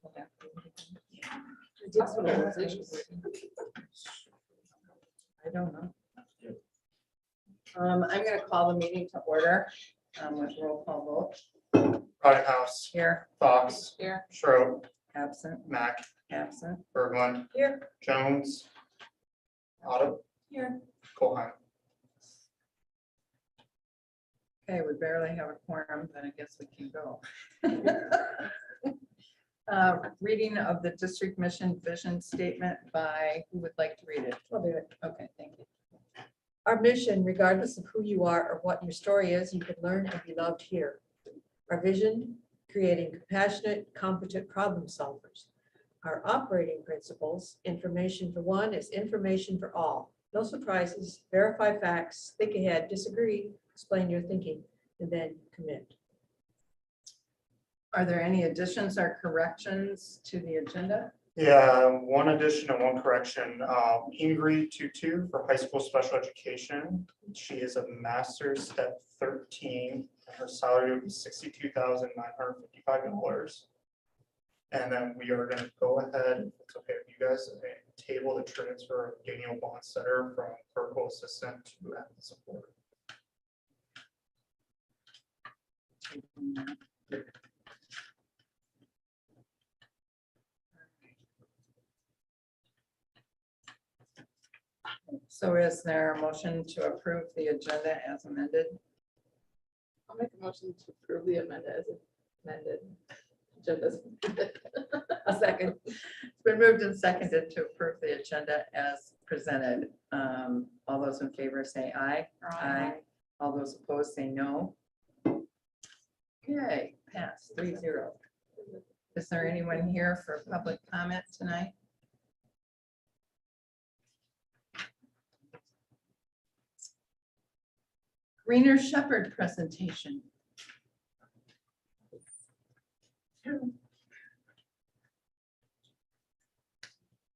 I don't know. I'm going to call the meeting to order with roll call vote. House, Here. Fox, Here. Schroep, Absent. Mac, Absent. Berglund, Here. Jones, Otto, Here. Coleman. Okay, we barely have a quorum, then I guess we can go. Reading of the district mission vision statement by, who would like to read it? I'll do it. Okay, thank you. Our mission, regardless of who you are or what your story is, you can learn and be loved here. Our vision, creating compassionate, competent problem solvers. Our operating principles, information for one is information for all. No surprises, verify facts, think ahead, disagree, explain your thinking, and then commit. Are there any additions or corrections to the agenda? Yeah, one addition and one correction. Ingrid Tutu for high school special education. She is a master's step 13. And her salary would be $62,955. And then we are going to go ahead, if it's okay with you guys, and table the transfer of Daniel Bonstetter from clerical assistant to admin support. So is there a motion to approve the agenda as amended? I'll make a motion to approve the amendment as amended. Agendas. A second. It's been moved and seconded to approve the agenda as presented. All those in favor say aye. Aye. All those opposed say no. Okay, pass 3-0. Is there anyone here for public comment tonight? Greener Shepherd presentation. Where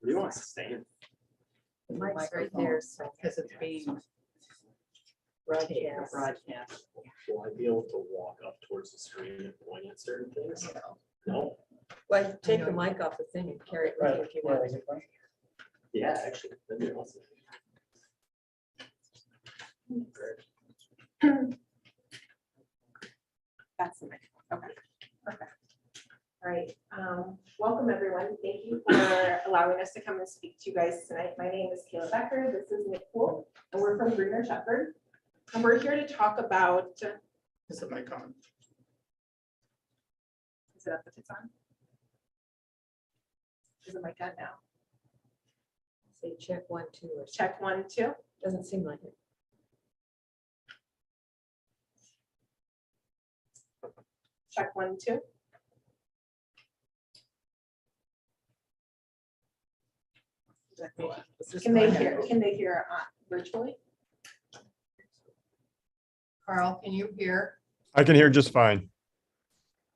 do you want to stand? The mic's right there, so Because it's being broadcast. broadcast. Will I be able to walk up towards the screen and point at certain things? No? Well, take the mic off the thing and carry it with you if you want. Yeah, actually, that'd be awesome. That's the microphone. Okay, perfect. All right, welcome everyone. Thank you for allowing us to come and speak to you guys tonight. My name is Kayla Becker. This is Nick Poole, and we're from Greener Shepherd. And we're here to talk about, Is the mic on? is it up if it's on? Is the mic on now? Say check 1, 2, or Check 1, 2. doesn't seem like it. Check 1, 2. Can they hear virtually? Carl, can you hear? I can hear just fine.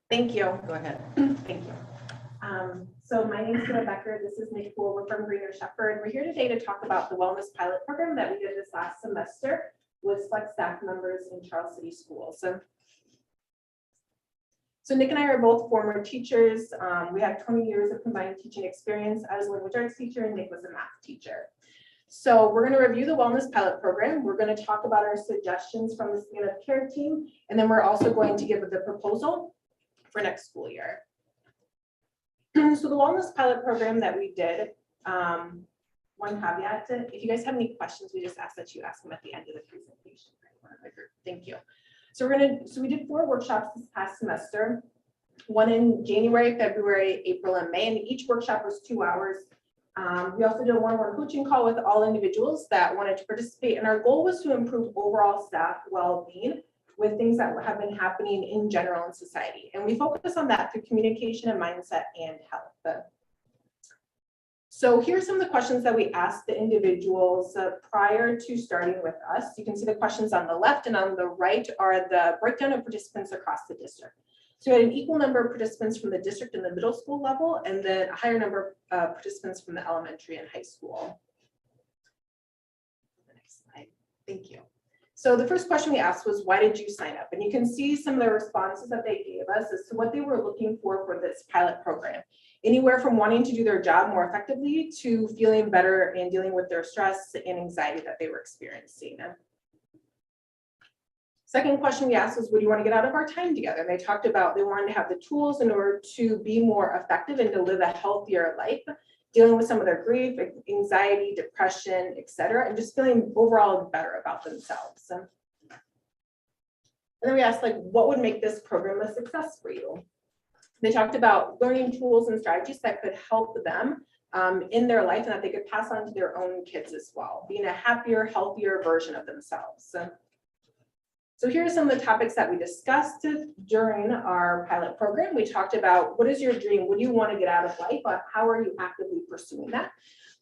Thank you. Go ahead. Thank you. So my name is Kayla Becker. This is Nick Poole. We're from Greener Shepherd. We're here today to talk about the wellness pilot program that we did this last semester with select staff members in Charles City Schools. So Nick and I are both former teachers. We have 20 years of combined teaching experience. I was a language arts teacher and Nick was a math teacher. So we're going to review the wellness pilot program. We're going to talk about our suggestions from the Stand Up Care team. And then we're also going to give the proposal for next school year. So the wellness pilot program that we did, one caveat, if you guys have any questions, we just ask that you ask them at the end of the presentation. Thank you. So we did 4 workshops this past semester, one in January, February, April, and May, and each workshop was 2 hours. We also did a one-on-one coaching call with all individuals that wanted to participate, and our goal was to improve overall staff well-being with things that have been happening in general in society. And we focus on that through communication and mindset and health. So here's some of the questions that we asked the individuals prior to starting with us. You can see the questions on the left, and on the right are the breakdown of participants across the district. So we had an equal number of participants from the district and the middle school level, and then a higher number of participants from the elementary and high school. The next slide. Thank you. So the first question we asked was, why did you sign up? And you can see some of the responses that they gave us as to what they were looking for this pilot program. anywhere from wanting to do their job more effectively to feeling better and dealing with their stress and anxiety that they were experiencing. Second question we asked was, what do you want to get out of our time together? And they talked about they wanted to have the tools in order to be more effective and to live a healthier life, dealing with some of their grief, anxiety, depression, etc., and just feeling overall better about themselves. And then we asked, like, what would make this program a success for you? They talked about learning tools and strategies that could help them in their life and that they could pass on to their own kids as well, being a happier, healthier version of themselves. So here are some of the topics that we discussed during our pilot program. We talked about, what is your dream? What do you want to get out of life? How are you actively pursuing that?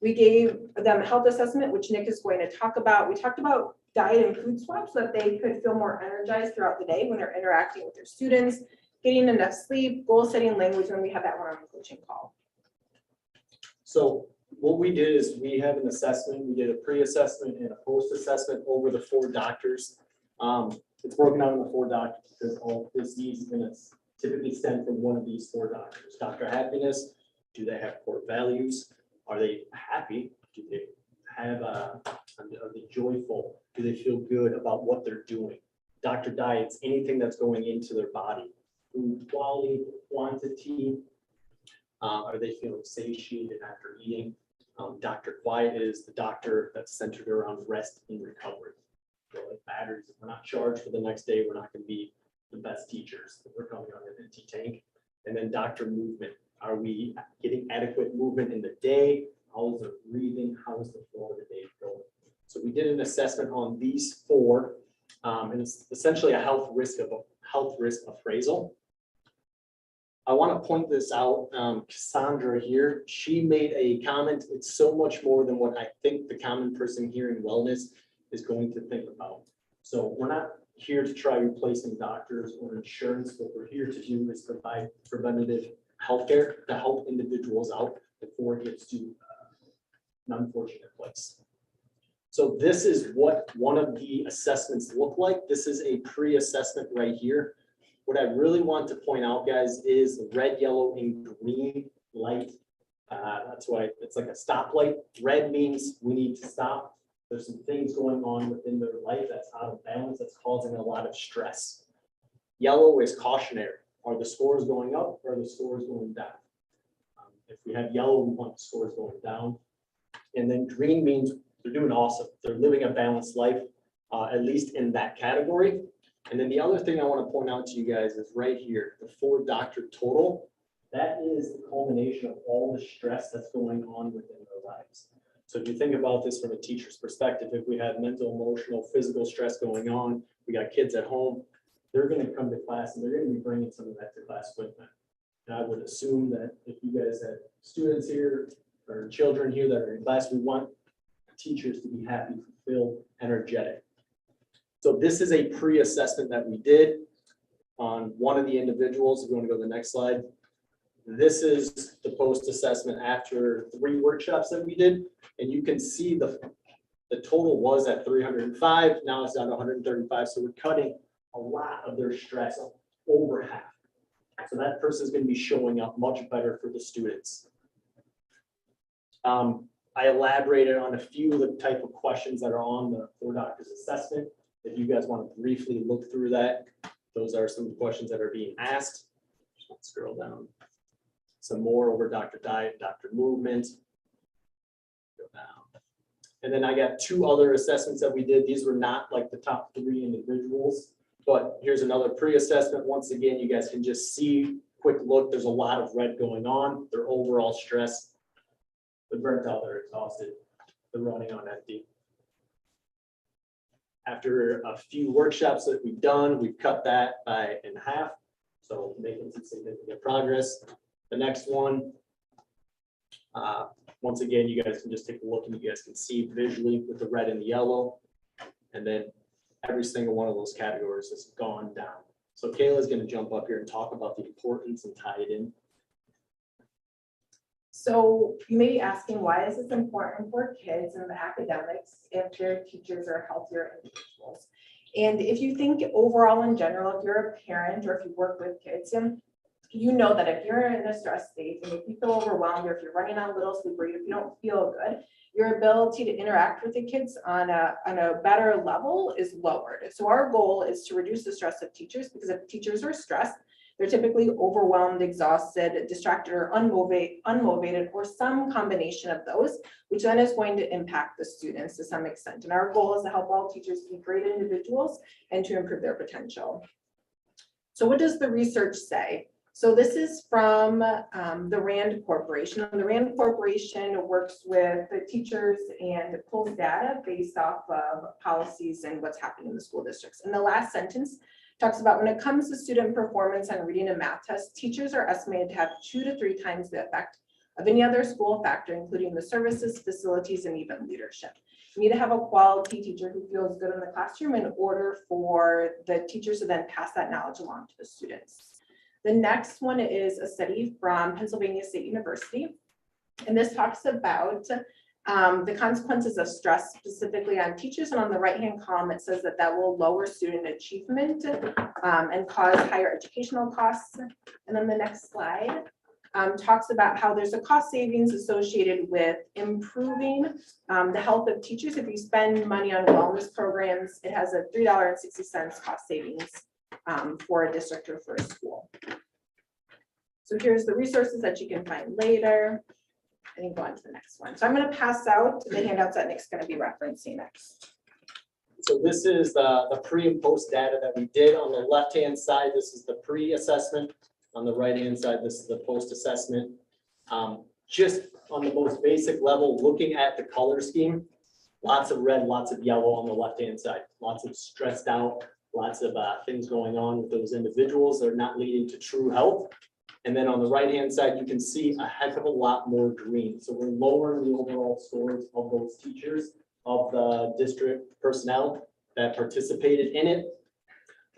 We gave them a health assessment, which Nick is going to talk about. We talked about diet and food swaps so that they could feel more energized throughout the day when they're interacting with their students, getting enough sleep, goal setting language, when we have that one-on-one coaching call. So what we did is we have an assessment. We did a pre-assessment and a post-assessment over the 4 doctors. It's broken out into 4 doctors because all disease is going to typically stem from one of these 4 doctors. Dr. Happiness, do they have core values? Are they happy? Do they have are they joyful? Do they feel good about what they're doing? Dr. Diets, anything that's going into their body. Food quality, quantity. Are they feeling satiated after eating? Dr. Quiet is the doctor that's centered around rest and recovery. So it matters. If we're not charged for the next day, we're not going to be the best teachers. We're coming on an empty tank. And then Dr. Movement. Are we getting adequate movement in the day? How is the breathing? How is the flow of the day going? So we did an assessment on these 4, and it's essentially a health risk appraisal. I want to point this out. Cassandra here, she made a comment. It's so much more than what I think the common person here in wellness is going to think about. So we're not here to try replacing doctors or insurance. What we're here to do is provide preventative healthcare to help individuals out before it gets to an unfortunate place. So this is what one of the assessments look like. This is a pre-assessment right here. What I really want to point out, guys, is red, yellow, and green light. That's why it's like a stoplight. Red means we need to stop. There's some things going on within their life that's out of balance, that's causing a lot of stress. Yellow is cautionary. Are the scores going up or are the scores going down? If we have yellow, we want the scores going down. And then green means they're doing awesome. They're living a balanced life, at least in that category. And then the other thing I want to point out to you guys is right here, the 4 doctor total. That is the culmination of all the stress that's going on within their lives. So if you think about this from a teacher's perspective, if we have mental, emotional, physical stress going on, we got kids at home, they're going to come to class and they're going to be bringing some of that to class with them. And I would assume that if you guys have students here or children here that are in class, we want teachers to be happy, fulfilled, energetic. So this is a pre-assessment that we did on one of the individuals. If you want to go to the next slide. This is the post-assessment after 3 workshops that we did. And you can see the total was at 305. Now it's down to 135. So we're cutting a lot of their stress, over half. So that person is going to be showing up much better for the students. I elaborated on a few of the type of questions that are on the 4 doctors assessment. If you guys want to briefly look through that, those are some questions that are being asked. Let's scroll down. Some more over Dr. Diet, Dr. Movement. Go down. And then I got 2 other assessments that we did. These were not like the top 3 individuals, but here's another pre-assessment. Once again, you guys can just see, quick look, there's a lot of red going on. Their overall stress, they're burnt out, they're exhausted, they're running on empty. After a few workshops that we've done, we've cut that in half. So making some significant progress. The next one, once again, you guys can just take a look and you guys can see visually with the red and the yellow. And then every single one of those categories has gone down. So Kayla's going to jump up here and talk about the importance and tie it in. So you may be asking, why is this important for kids and the academics if their teachers are healthier individuals? And if you think overall in general, if you're a parent or if you work with kids, you know that if you're in a stress state and if you feel overwhelmed, or if you're running on a little sleep, or if you don't feel good, your ability to interact with the kids on a better level is lowered. So our goal is to reduce the stress of teachers, because if teachers are stressed, they're typically overwhelmed, exhausted, distracted, or unmotivated, or some combination of those, which then is going to impact the students to some extent. And our goal is to help all teachers be great individuals and to improve their potential. So what does the research say? So this is from the RAND Corporation. And the RAND Corporation works with the teachers and pulls data based off of policies and what's happening in the school districts. And the last sentence talks about when it comes to student performance on reading and math tests, teachers are estimated to have 2 to 3 times the effect of any other school factor, including the services, facilities, and even leadership. You need to have a quality teacher who feels good in the classroom in order for the teachers to then pass that knowledge along to the students. The next one is a study from Pennsylvania State University. And this talks about the consequences of stress specifically on teachers. And on the right-hand column, it says that will lower student achievement and cause higher educational costs. And then the next slide talks about how there's a cost savings associated with improving the health of teachers. If you spend money on wellness programs, it has a $3.60 cost savings for a district or for a school. So here's the resources that you can find later. I think go on to the next one. So I'm going to pass out the handouts that Nick's going to be referencing next. So this is the pre and post data that we did. On the left-hand side, this is the pre-assessment. On the right-hand side, this is the post-assessment. Just on the most basic level, looking at the color scheme, lots of red, lots of yellow on the left-hand side, lots of stressed out, lots of things going on with those individuals that are not leading to true health. And then on the right-hand side, you can see a heck of a lot more green. So we're lowering the overall scores of those teachers, of the district personnel that participated in it.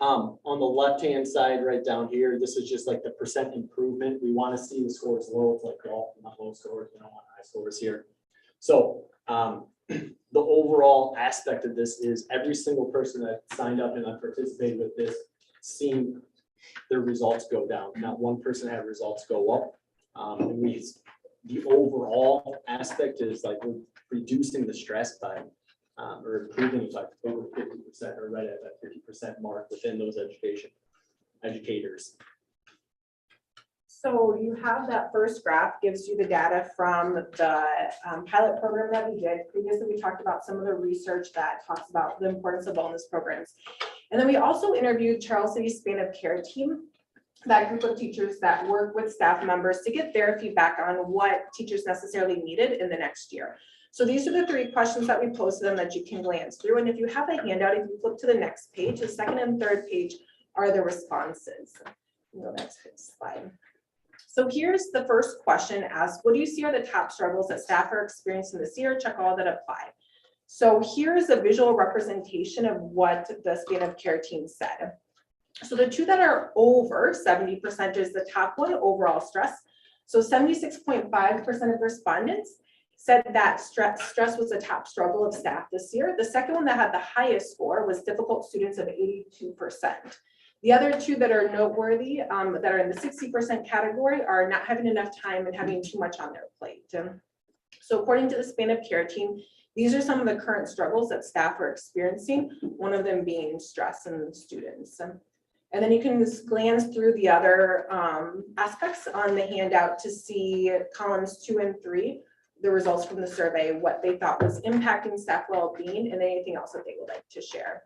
On the left-hand side, right down here, this is just like the percent improvement. We want to see the scores low. It's like golf, not low scores. We don't want high scores here. So the overall aspect of this is every single person that signed up and participated with this seen their results go down. Not one person had results go up. And the overall aspect is like we're reducing the stress by or improving it by over 50% or right at that 50% mark within those educators. So you have that first graph gives you the data from the pilot program that we did. Previously, we talked about some of the research that talks about the importance of wellness programs. And then we also interviewed Charles City Span of Care team, that group of teachers that work with staff members to get their feedback on what teachers necessarily needed in the next year. So these are the 3 questions that we posted them that you can glance through. And if you have a handout, if you flip to the next page, the second and third page are the responses. Go next slide. So here's the first question asked, what do you see are the top struggles that staff are experiencing this year? Check all that apply. So here's a visual representation of what the Span of Care team said. So the 2 that are over 70% is the top one, overall stress. So 76.5% of respondents said that stress was a top struggle of staff this year. The second one that had the highest score was difficult students of 82%. The other 2 that are noteworthy, that are in the 60% category, are not having enough time and having too much on their plate. So according to the Span of Care team, these are some of the current struggles that staff are experiencing, one of them being stress in students. And then you can just glance through the other aspects on the handout to see columns 2 and 3, the results from the survey, what they thought was impacting staff well-being, and anything else that they would like to share.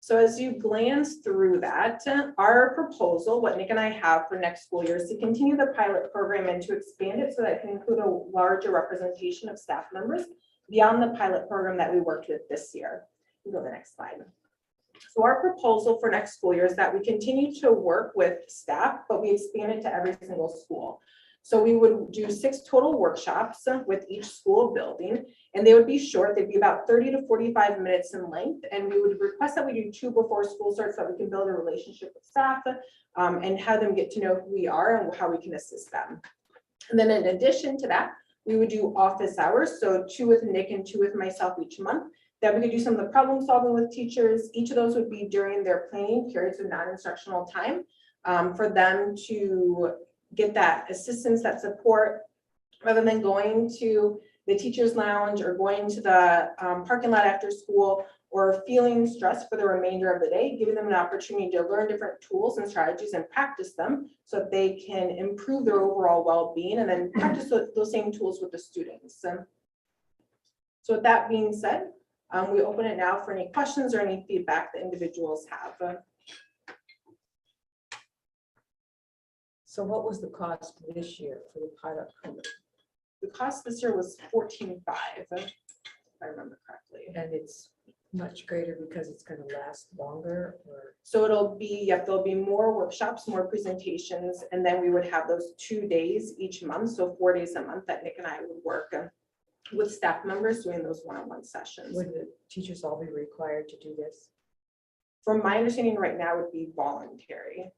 So as you glance through that, our proposal, what Nick and I have for next school year, is to continue the pilot program and to expand it so that it can include a larger representation of staff members beyond the pilot program that we worked with this year. We'll go to the next slide. So our proposal for next school year is that we continue to work with staff, but we expand it to every single school. So we would do 6 total workshops with each school building, and they would be short. They'd be about 30 to 45 minutes in length. And we would request that we do 2 before school starts so that we can build a relationship with staff and have them get to know who we are and how we can assist them. And then in addition to that, we would do office hours. So 2 with Nick and 2 with myself each month. that we could do some of the problem solving with teachers. Each of those would be during their planning periods of non-instructional time, for them to get that assistance, that support, rather than going to the teacher's lounge or going to the parking lot after school or feeling stressed for the remainder of the day, giving them an opportunity to learn different tools and strategies and practice them so that they can improve their overall well-being and then practice those same tools with the students. So with that being said, we open it now for any questions or any feedback that individuals have. So what was the cost this year for the pilot program? The cost this year was $14,500, if I remember correctly. And it's much greater because it's gonna last longer, or? So it'll be, yeah, there'll be more workshops, more presentations, and then we would have those 2 days each month, so 4 days a month that Nick and I would work with staff members doing those one-on-one sessions. Would the teachers all be required to do this? From my understanding right now, it would be voluntary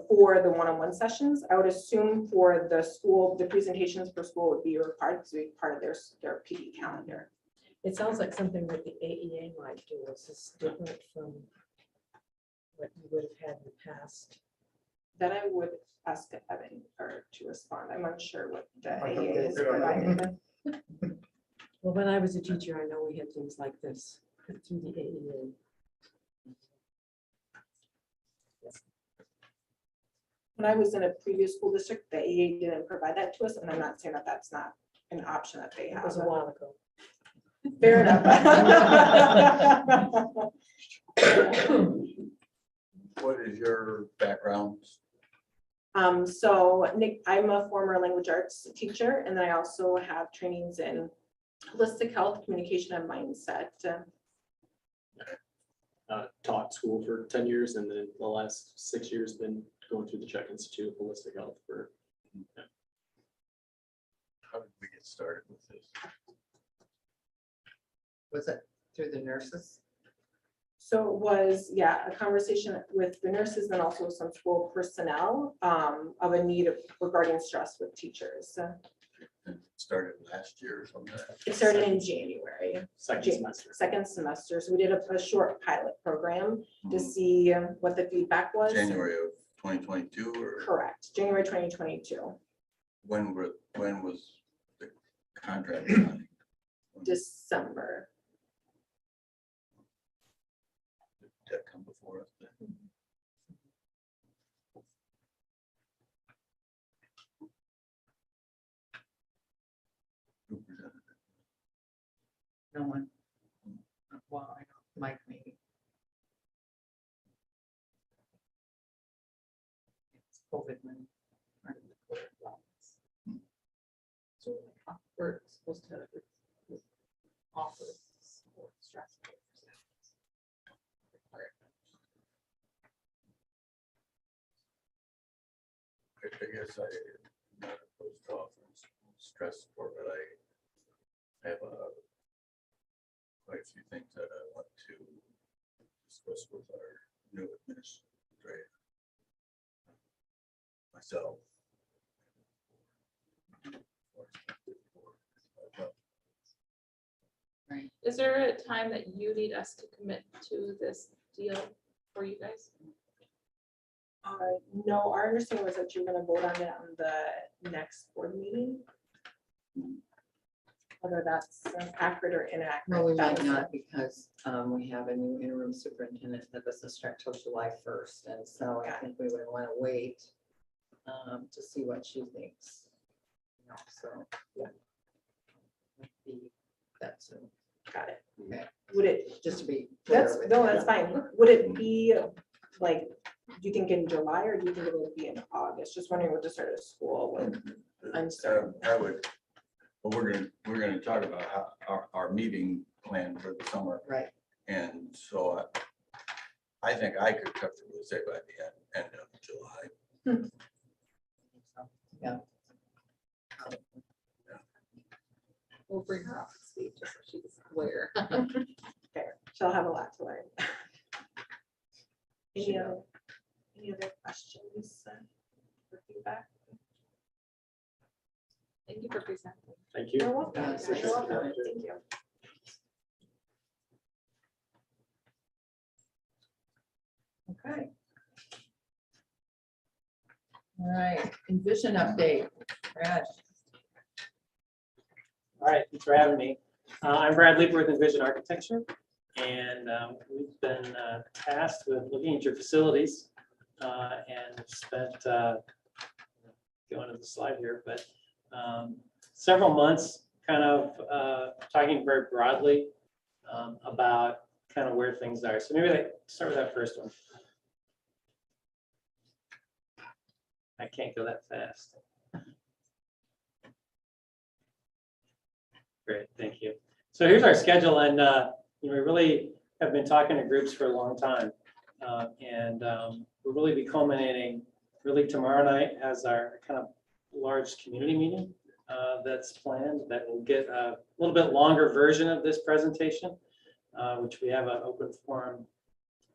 for the one-on-one sessions. I would assume for the school, the presentations for school would be required to be part of their PD calendar. It sounds like something that the AEA might do. Is this different from what you would have had in the past? That I would ask Evan or to respond. I'm unsure what the I don't AEA think is we don't know. providing. Well, when I was a teacher, I know we had things like this through the AEA. When I was in a previous school district, the AEA didn't provide that to us, and I'm not saying that that's not an option that they It have. was a while ago. Fair enough. What is your background? So Nick, I'm a former language arts teacher, and then I also have trainings in holistic health, communication, and mindset. Taught school for 10 years and then the last 6 years been going through the Czech Institute of Holistic Health for. How did we get started with this? Was it through the nurses? So it was, yeah, a conversation with the nurses and also some school personnel of a need regarding stress with teachers. It started last year or something. It started in January. Second semester. Second semester. So we did a short pilot program to see what the feedback was. January of 2022 or Correct, January 2022, when was the contract signed? December. Did that come before us then? Who presented it? No one. Well, I know, Mike maybe. It's COVID money. part of the COVID loans. So we're supposed to offer support stress. I guess I'm not opposed to offering stress support, but I have quite a few things that I want to discuss with our new administrator. Myself. Right. Is there a time that you need us to commit to this deal for you guys? No, our understanding was that you're gonna vote on it on the next board meeting. Whether that's accurate or inaccurate. Well, we that might was not because we have a new interim superintendent that doesn't start till July 1st. And so I think we would want to wait to see what she thinks. You know, so, yeah. Might be that soon. Got it. Okay. Would it, Just to be clear that's, with no, you. that's fine. Would it be like, do you think in July or do you think it would be in August? Just wondering what the start of school would. Uncertain. I would, but we're gonna talk about our meeting plan for the summer. Right. And so I think I could comfortably say by the end of July. Yeah. We'll bring her up to speed just so she's aware. Fair. She'll have a lot to learn. Any other questions or feedback? Thank you for presenting. Thank you. You're welcome. Yeah, You're welcome. Thank you. Okay. All right, envision update, Brad. All right, thanks for having me. I'm Brad Leeper with Envision Architecture, and we've been tasked with looking at your facilities and spent, going to the slide here, but several months kind of talking very broadly about kind of where things are. So maybe I start with that first one. I can't go that fast. Great, thank you. So here's our schedule, and we really have been talking to groups for a long time, and we'll really be culminating really tomorrow night as our kind of large community meeting that's planned. That will get a little bit longer version of this presentation, which we have an open forum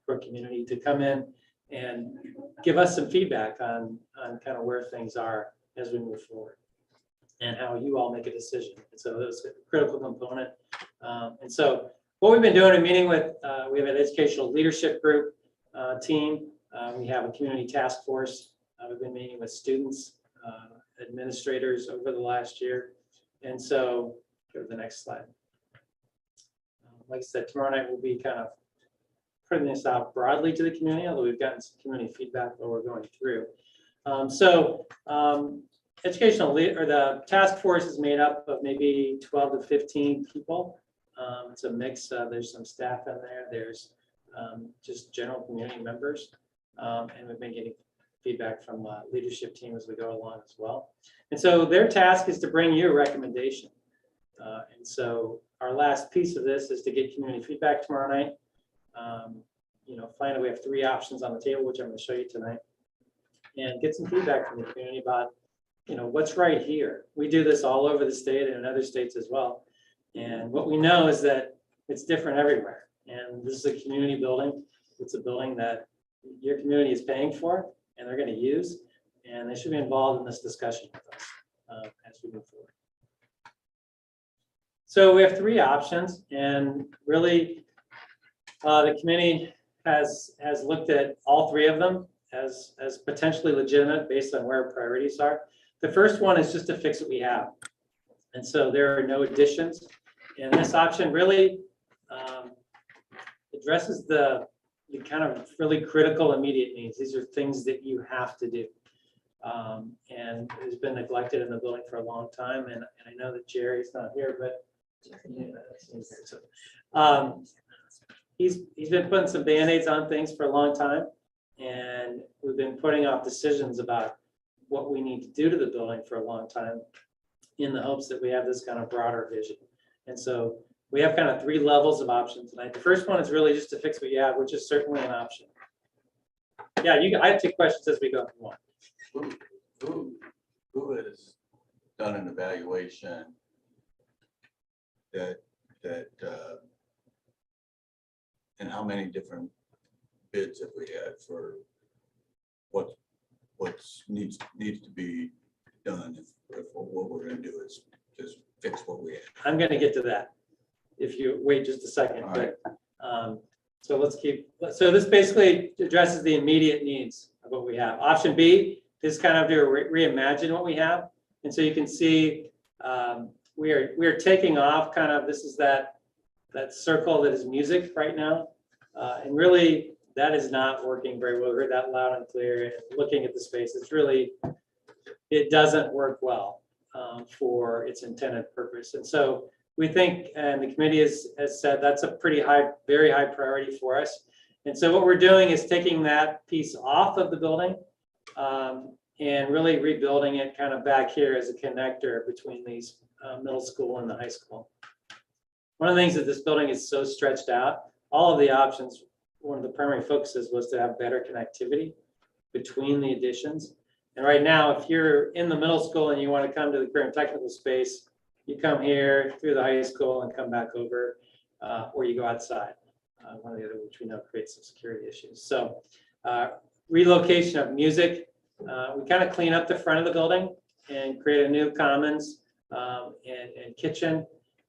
for community to come in and give us some feedback on kind of where things are as we move forward and how you all make a decision. And so that's a critical component. And so what we've been doing in meeting with, we have an educational leadership group team. We have a community task force. We've been meeting with students, administrators over the last year. And so go to the next slide. Like I said, tomorrow night we'll be kind of putting this out broadly to the community, although we've gotten some community feedback while we're going through. Educational lead, or the task force is made up of maybe 12 to 15 people. It's a mix. There's some staff in there. There's just general community members. And we've been getting feedback from leadership team as we go along as well. And so their task is to bring you a recommendation. And so our last piece of this is to get community feedback tomorrow night. Finally, we have 3 options on the table, which I'm going to show you tonight, and get some feedback from the community about, what's right here. We do this all over the state and in other states as well. And what we know is that it's different everywhere. And this is a community building. It's a building that your community is paying for and they're going to use, and they should be involved in this discussion with us as we move forward. So we have 3 options, and really the committee has looked at all 3 of them as potentially legitimate based on where our priorities are. The first one is just to fix what we have. And so there are no additions. And this option really addresses the kind of really critical immediate needs. These are things that you have to do. And it's been neglected in the building for a long time. And I know that Jerry's not here, but he's been putting some Band-Aids on things for a long time. And we've been putting off decisions about what we need to do to the building for a long time in the hopes that we have this kind of broader vision. And so we have kind of 3 levels of options tonight. The first one is really just to fix what you have, which is certainly an option. Yeah, I have 2 questions as we go through one. Who has done an evaluation that and how many different bids have we had for what needs to be done if what we're going to do is just fix what we have? I'm going to get to that if you wait just a second. All right. So this basically addresses the immediate needs of what we have. Option B is kind of to reimagine what we have. And so you can see we are taking off kind of, this is that circle that is music right now. And really that is not working very well. We heard that loud and clear. Looking at the space, it doesn't work well for its intended purpose. And so we think, and the committee has said, that's a very high priority for us. And so what we're doing is taking that piece off of the building and really rebuilding it kind of back here as a connector between these middle school and the high school. One of the things that this building is so stretched out, all of the options, one of the primary focuses was to have better connectivity between the additions. And right now, if you're in the middle school and you want to come to the career and technical space, you come here through the high school and come back over, or you go outside. One or the other, which we know creates some security issues. So relocation of music. We kind of clean up the front of the building and create a new commons and kitchen.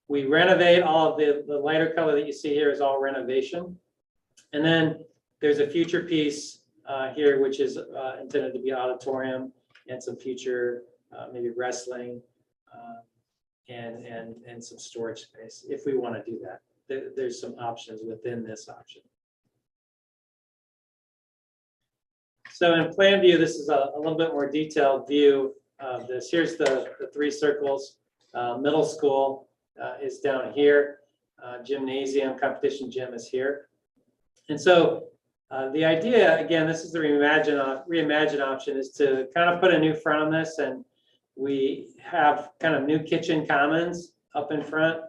We renovate all of the lighter color that you see here is all renovation. And then there's a future piece here, which is intended to be auditorium and some future, maybe wrestling and some storage space, if we want to do that. There's some options within this option. So in plan view, this is a little bit more detailed view of this. Here's the 3 circles. Middle school is down here. Gymnasium, competition gym is here. And so the idea, again, this is the reimagine option, is to kind of put a new front on this, and we have kind of new kitchen commons up in front,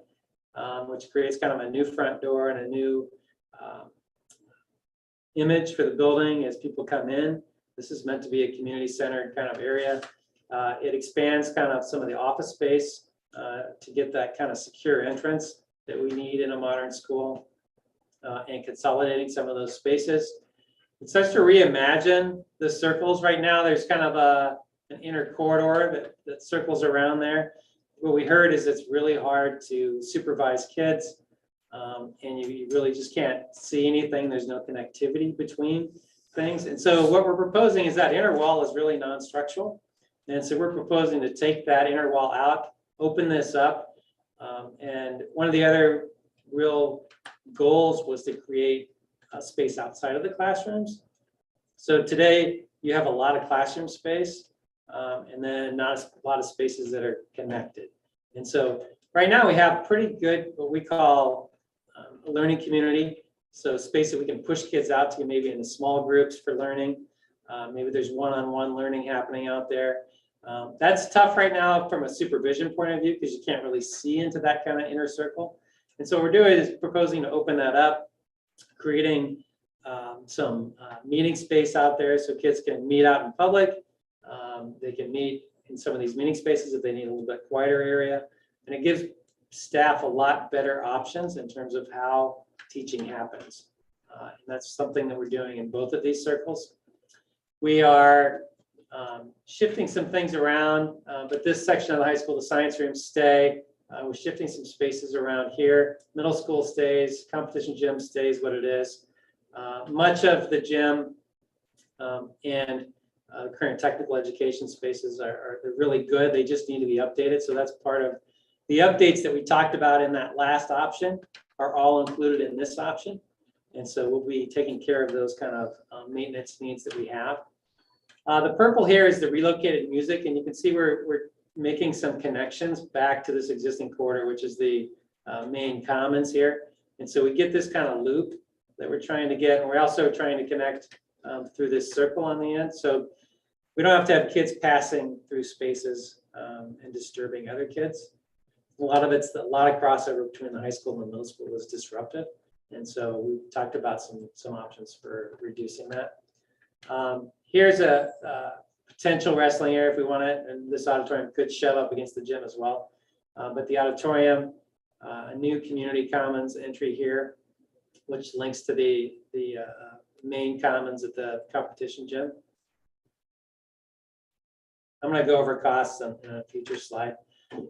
which creates kind of a new front door and a new image for the building as people come in. This is meant to be a community-centered kind of area. It expands kind of some of the office space to get that kind of secure entrance that we need in a modern school, and consolidating some of those spaces. It starts to reimagine the circles. Right now, there's kind of an inner corridor that circles around there. What we heard is it's really hard to supervise kids, and you really just can't see anything. There's no connectivity between things. And so what we're proposing is that inner wall is really non-structural. And so we're proposing to take that inner wall out, open this up. And one of the other real goals was to create a space outside of the classrooms. So today you have a lot of classroom space, and then not a lot of spaces that are connected. And so right now we have pretty good, what we call a learning community. So space that we can push kids out to, maybe in small groups for learning. Maybe there's one-on-one learning happening out there. That's tough right now from a supervision point of view, because you can't really see into that kind of inner circle. And so what we're doing is proposing to open that up, creating some meeting space out there so kids can meet out in public. They can meet in some of these meeting spaces if they need a little bit quieter area. And it gives staff a lot better options in terms of how teaching happens. And that's something that we're doing in both of these circles. We are shifting some things around, but this section of the high school, the science rooms stay. We're shifting some spaces around here. Middle school stays, competition gym stays what it is. Much of the gym and current technical education spaces are they're really good. They just need to be updated. So that's part of the updates that we talked about in that last option are all included in this option. And so we'll be taking care of those kind of maintenance needs that we have. The purple here is the relocated music, and you can see we're making some connections back to this existing corridor, which is the main commons here. And so we get this kind of loop that we're trying to get, and we're also trying to connect through this circle on the end. So we don't have to have kids passing through spaces and disturbing other kids. A lot of crossover between the high school and the middle school is disruptive. And so we talked about some options for reducing that. Here's a potential wrestling area if we want it, and this auditorium could shove up against the gym as well. But the auditorium, a new community commons entry here, which links to the main commons at the competition gym. I'm going to go over costs in a future slide.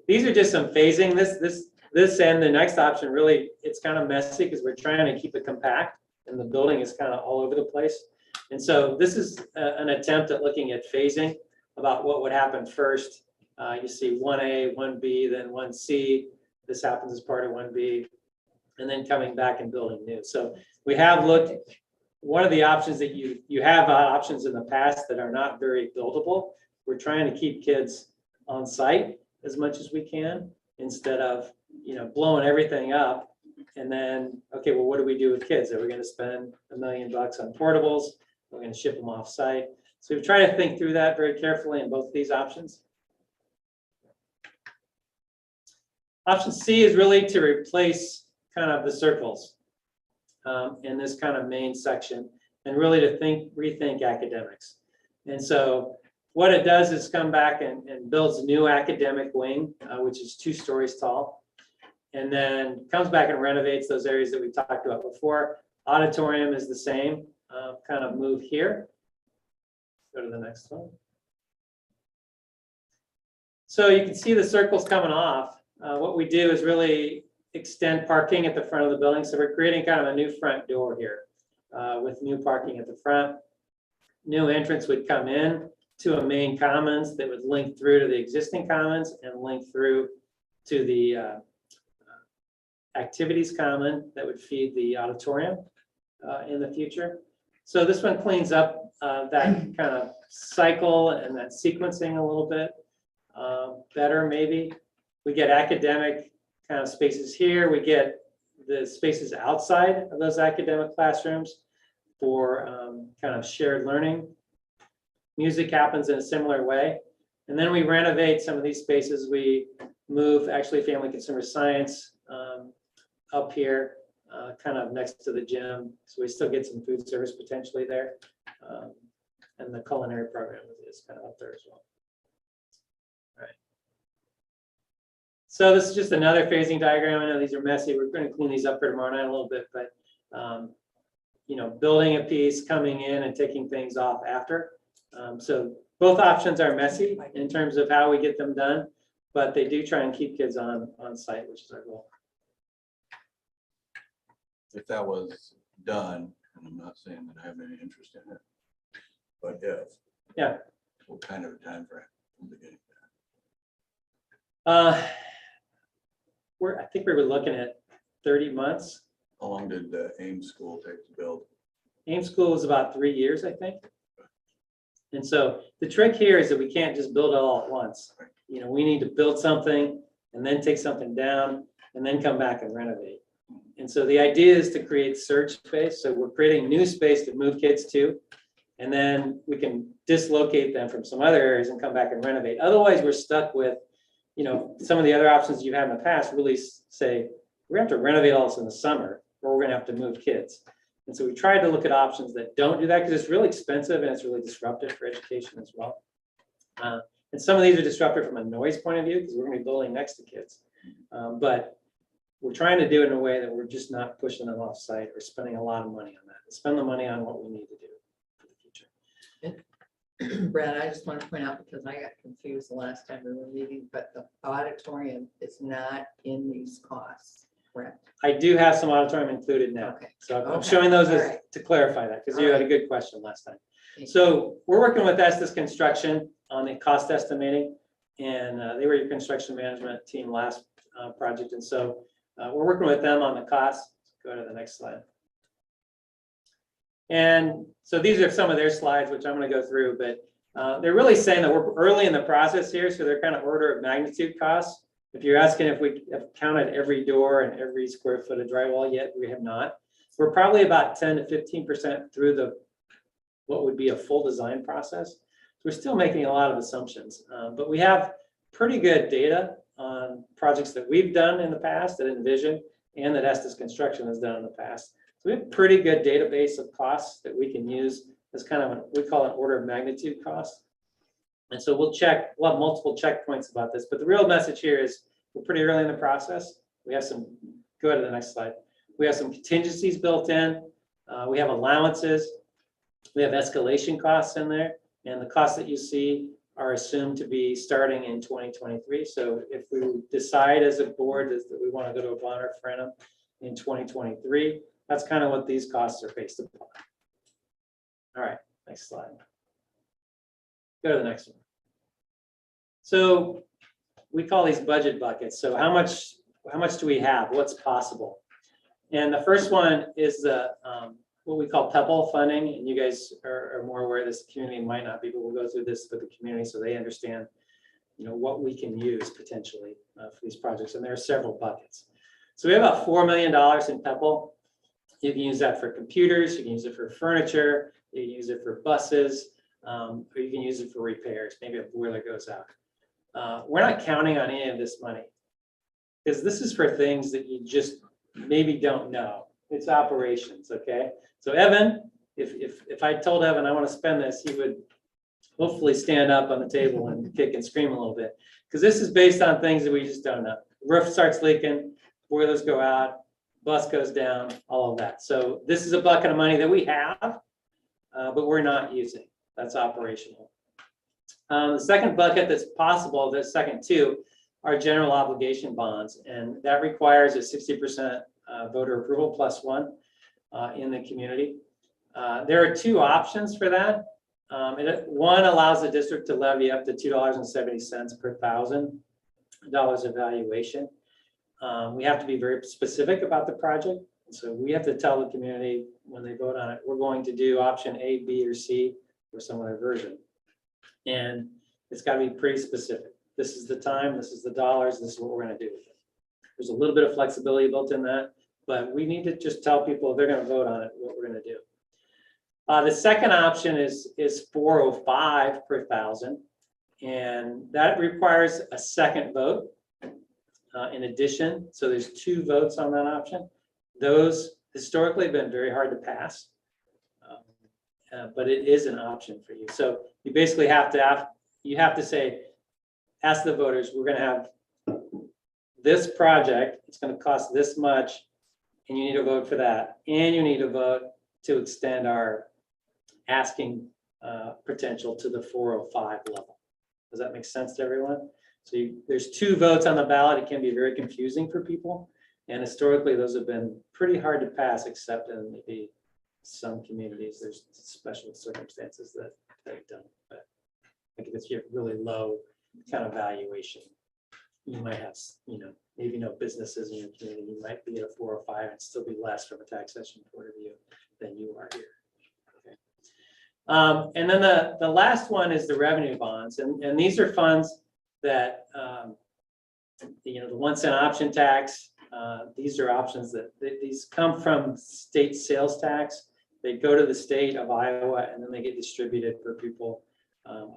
These are just some phasing. This and the next option, really, it's kind of messy because we're trying to keep it compact, and the building is kind of all over the place. And so this is an attempt at looking at phasing about what would happen first. You see 1A, 1B, then 1C. This happens as part of 1B, and then coming back and building new. So we have looked, one of the options that you have options in the past that are not very buildable. We're trying to keep kids on site as much as we can, instead of blowing everything up. And then, okay, well, what do we do with kids? Are we going to spend $1 million on portables? We're going to ship them off site. So we try to think through that very carefully in both of these options. Option C is really to replace kind of the circles in this kind of main section, and really to rethink academics. And so what it does is come back and builds a new academic wing, which is 2 stories tall, and then comes back and renovates those areas that we talked about before. Auditorium is the same, kind of move here. Go to the next one. So you can see the circles coming off. What we do is really extend parking at the front of the building. So we're creating kind of a new front door here. with new parking at the front. New entrance would come in to a main commons that would link through to the existing commons and link through to the activities common that would feed the auditorium in the future. So this one cleans up that kind of cycle and that sequencing a little bit better maybe. We get academic kind of spaces here. We get the spaces outside of those academic classrooms for kind of shared learning. Music happens in a similar way. And then we renovate some of these spaces. We move actually family consumer science up here, kind of next to the gym. So we still get some food service potentially there. And the culinary program is kind of up there as well. All right. So this is just another phasing diagram. I know these are messy. We're going to clean these up for tomorrow night a little bit, but you know, building a piece, coming in and taking things off after. So both options are messy in terms of how we get them done, but they do try and keep kids on site, which is our goal. If that was done, and I'm not saying that I have any interest in it, but if. Yeah. What kind of a time frame from the beginning? I think we were looking at 30 months. How long did the AIM school take to build? AIM school was about 3 years, I think. And so the trick here is that we can't just build it all at once. You know, we need to build something and then take something down and then come back and renovate. And so the idea is to create surge space. So we're creating new space to move kids to, and then we can dislocate them from some other areas and come back and renovate. Otherwise, we're stuck with, you know, some of the other options you've had in the past really say, we're gonna have to renovate all this in the summer, or we're gonna have to move kids. And so we tried to look at options that don't do that because it's really expensive and it's really disruptive for education as well. And some of these are disruptive from a noise point of view because we're gonna be building next to kids. But we're trying to do it in a way that we're just not pushing them off site or spending a lot of money on that. Spend the money on what we need to do for the future. Brad, I just want to point out, because I got confused the last time we were meeting, but the auditorium is not in these costs, correct? I do have some auditorium included now. Okay. So I'm Okay. showing those All as, right. to clarify that, because you All had a good question last time. Thank you. So we're working with Estes Construction on the cost estimating, and they were your construction management team last project. And so we're working with them on the cost. Go to the next slide. And so these are some of their slides, which I'm going to go through, but they're really saying that we're early in the process here. So they're kind of order of magnitude costs. If you're asking if we have counted every door and every square foot of drywall yet, we have not. We're probably about 10 to 15% through what would be a full design process. So we're still making a lot of assumptions, but we have pretty good data on projects that we've done in the past at Envision and that Estes Construction has done in the past. So we have a pretty good database of costs that we can use as kind of, we call it order of magnitude cost. And so we'll have multiple checkpoints about this, but the real message here is we're pretty early in the process. We have some, go to the next slide. We have some contingencies built in. We have allowances. We have escalation costs in there, and the costs that you see are assumed to be starting in 2023. So if we decide as a board that we want to go to a bond referendum in 2023, that's kind of what these costs are based upon. All right, next slide. Go to the next one. So we call these budget buckets. So how much do we have? What's possible? And the first one is the what we call Pebble Funding, and you guys are more aware of this. The community might not be, but we'll go through this with the community so they understand, you know, what we can use potentially for these projects. And there are several buckets. So we have about $4 million in Pebble. You can use that for computers. You can use it for furniture. You can use it for buses, or you can use it for repairs. Maybe a boiler goes out. We're not counting on any of this money because this is for things that you just maybe don't know. It's operations, okay? So Evan, if I told Evan I want to spend this, he would hopefully stand up on the table and kick and scream a little bit, because this is based on things that we just don't know. Roof starts leaking, boilers go out, bus goes down, all of that. So this is a bucket of money that we have, but we're not using. That's operational. The second bucket that's possible, the second two, are general obligation bonds, and that requires a 60% voter approval plus one in the community. There are two options for that. One allows the district to levy up to $2.70 per $1,000 evaluation. We have to be very specific about the project. So we have to tell the community when they vote on it, we're going to do option A, B, or C or some other version. And it's got to be pretty specific. This is the time, this is the dollars, this is what we're going to do with it. There's a little bit of flexibility built in that, but we need to just tell people if they're going to vote on it, what we're going to do. The second option is 405 per $1,000, and that requires a second vote in addition. So there's 2 votes on that option. Those historically have been very hard to pass, but it is an option for you. So you basically have to say, ask the voters, we're going to have this project, it's going to cost this much, and you need to vote for that. And you need to vote to extend our asking potential to the 405 level. Does that make sense to everyone? So there's 2 votes on the ballot. It can be very confusing for people. And historically, those have been pretty hard to pass, except in maybe some communities, there's special circumstances that they've done. But like if you have really low kind of valuation, you might have, maybe no businesses in your community. You might be at a 405 and still be less from a taxation point of view than you are here. And then the last one is the revenue bonds. And these are funds that, the 1 cent option tax, these are options that these come from state sales tax. They go to the state of Iowa and then they get distributed for people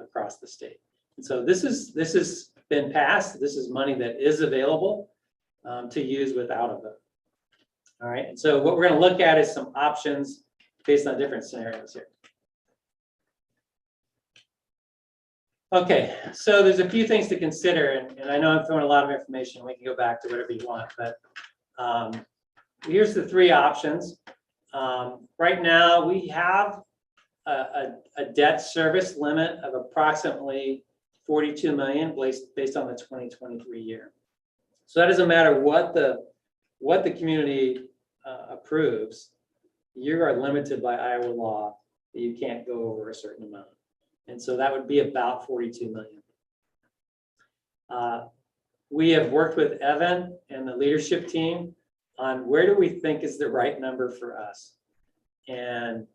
across the state. And so this has been passed. This is money that is available to use without a vote. All right. And so what we're going to look at is some options based on different scenarios here. Okay, so there's a few things to consider, and I know I'm throwing a lot of information. We can go back to whatever you want, but here's the 3 options. Right now, we have a debt service limit of approximately $42 million based on the 2023 year. So that doesn't matter what the community approves. You are limited by Iowa law that you can't go over a certain amount. And so that would be about 42 million. We have worked with Evan and the leadership team on where do we think is the right number for us. And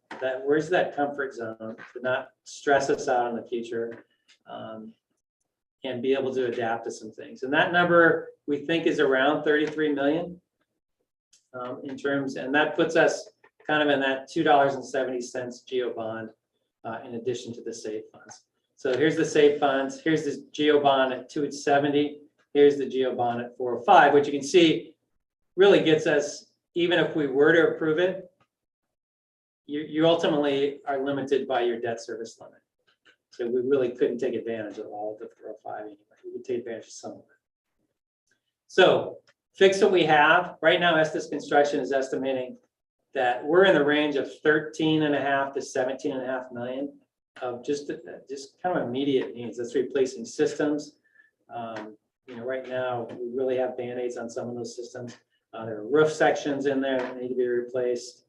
where's that comfort zone to not stress us out in the future and be able to adapt to some things. And that number we think is around 33 million in terms, and that puts us kind of in that $2.70 GEO bond. In addition to the SAVE funds. So here's the SAVE funds. Here's the GEO bond at 270. Here's the GEO bond at 405, which you can see really gets us, even if we were to approve it, you ultimately are limited by your debt service limit. So we really couldn't take advantage of all of the 405 anyway. We could take advantage of some of it. So fix what we have. Right now, Estes Construction is estimating that we're in the range of 13.5 to 17.5 million of just kind of immediate needs. That's replacing systems. Right now we really have Band-Aids on some of those systems. There are roof sections in there that need to be replaced.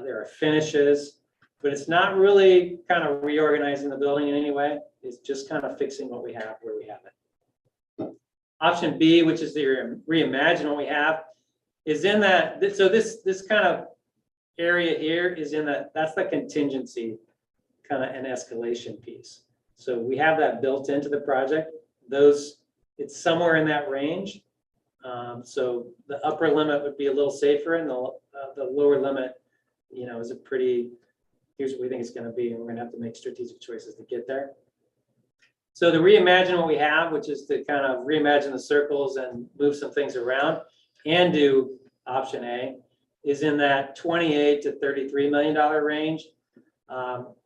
There are finishes, but it's not really kind of reorganizing the building in any way. It's just kind of fixing what we have where we have it. Option B, which is the reimagine what we have, is in that. So this kind of area here is in that's the contingency kind of an escalation piece. So we have that built into the project. It's somewhere in that range. So the upper limit would be a little safer, and the lower limit, is here's what we think it's going to be, and we're going to have to make strategic choices to get there. So to reimagine what we have, which is to kind of reimagine the circles and move some things around and do option A, is in that $28 to $33 million range.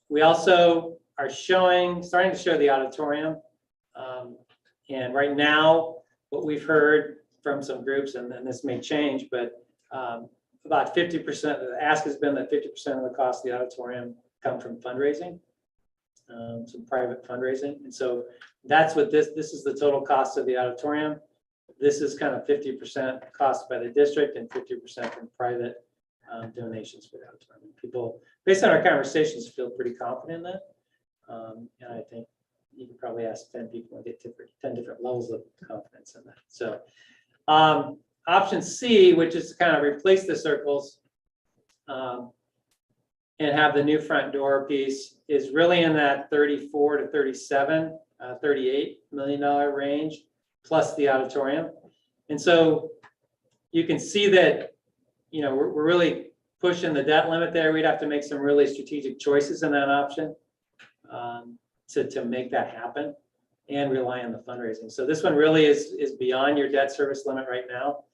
We also are starting to show the auditorium. And right now, what we've heard from some groups, and this may change, but about 50%, the ask has been that 50% of the cost of the auditorium come from fundraising, some private fundraising. And so that's what this is the total cost of the auditorium. This is kind of 50% cost by the district and 50% from private donations for the auditorium. People, based on our conversations, feel pretty confident in that. And I think you could probably ask 10 people and get 10 different levels of confidence in that. So option C, which is to kind of replace the circles and have the new front door piece, is really in that 34 to 37, $38 million range, plus the auditorium. And so you can see that, you know, we're really pushing the debt limit there. We'd have to make some really strategic choices in that option to make that happen and rely on the fundraising. So this one really is beyond your debt service limit right now,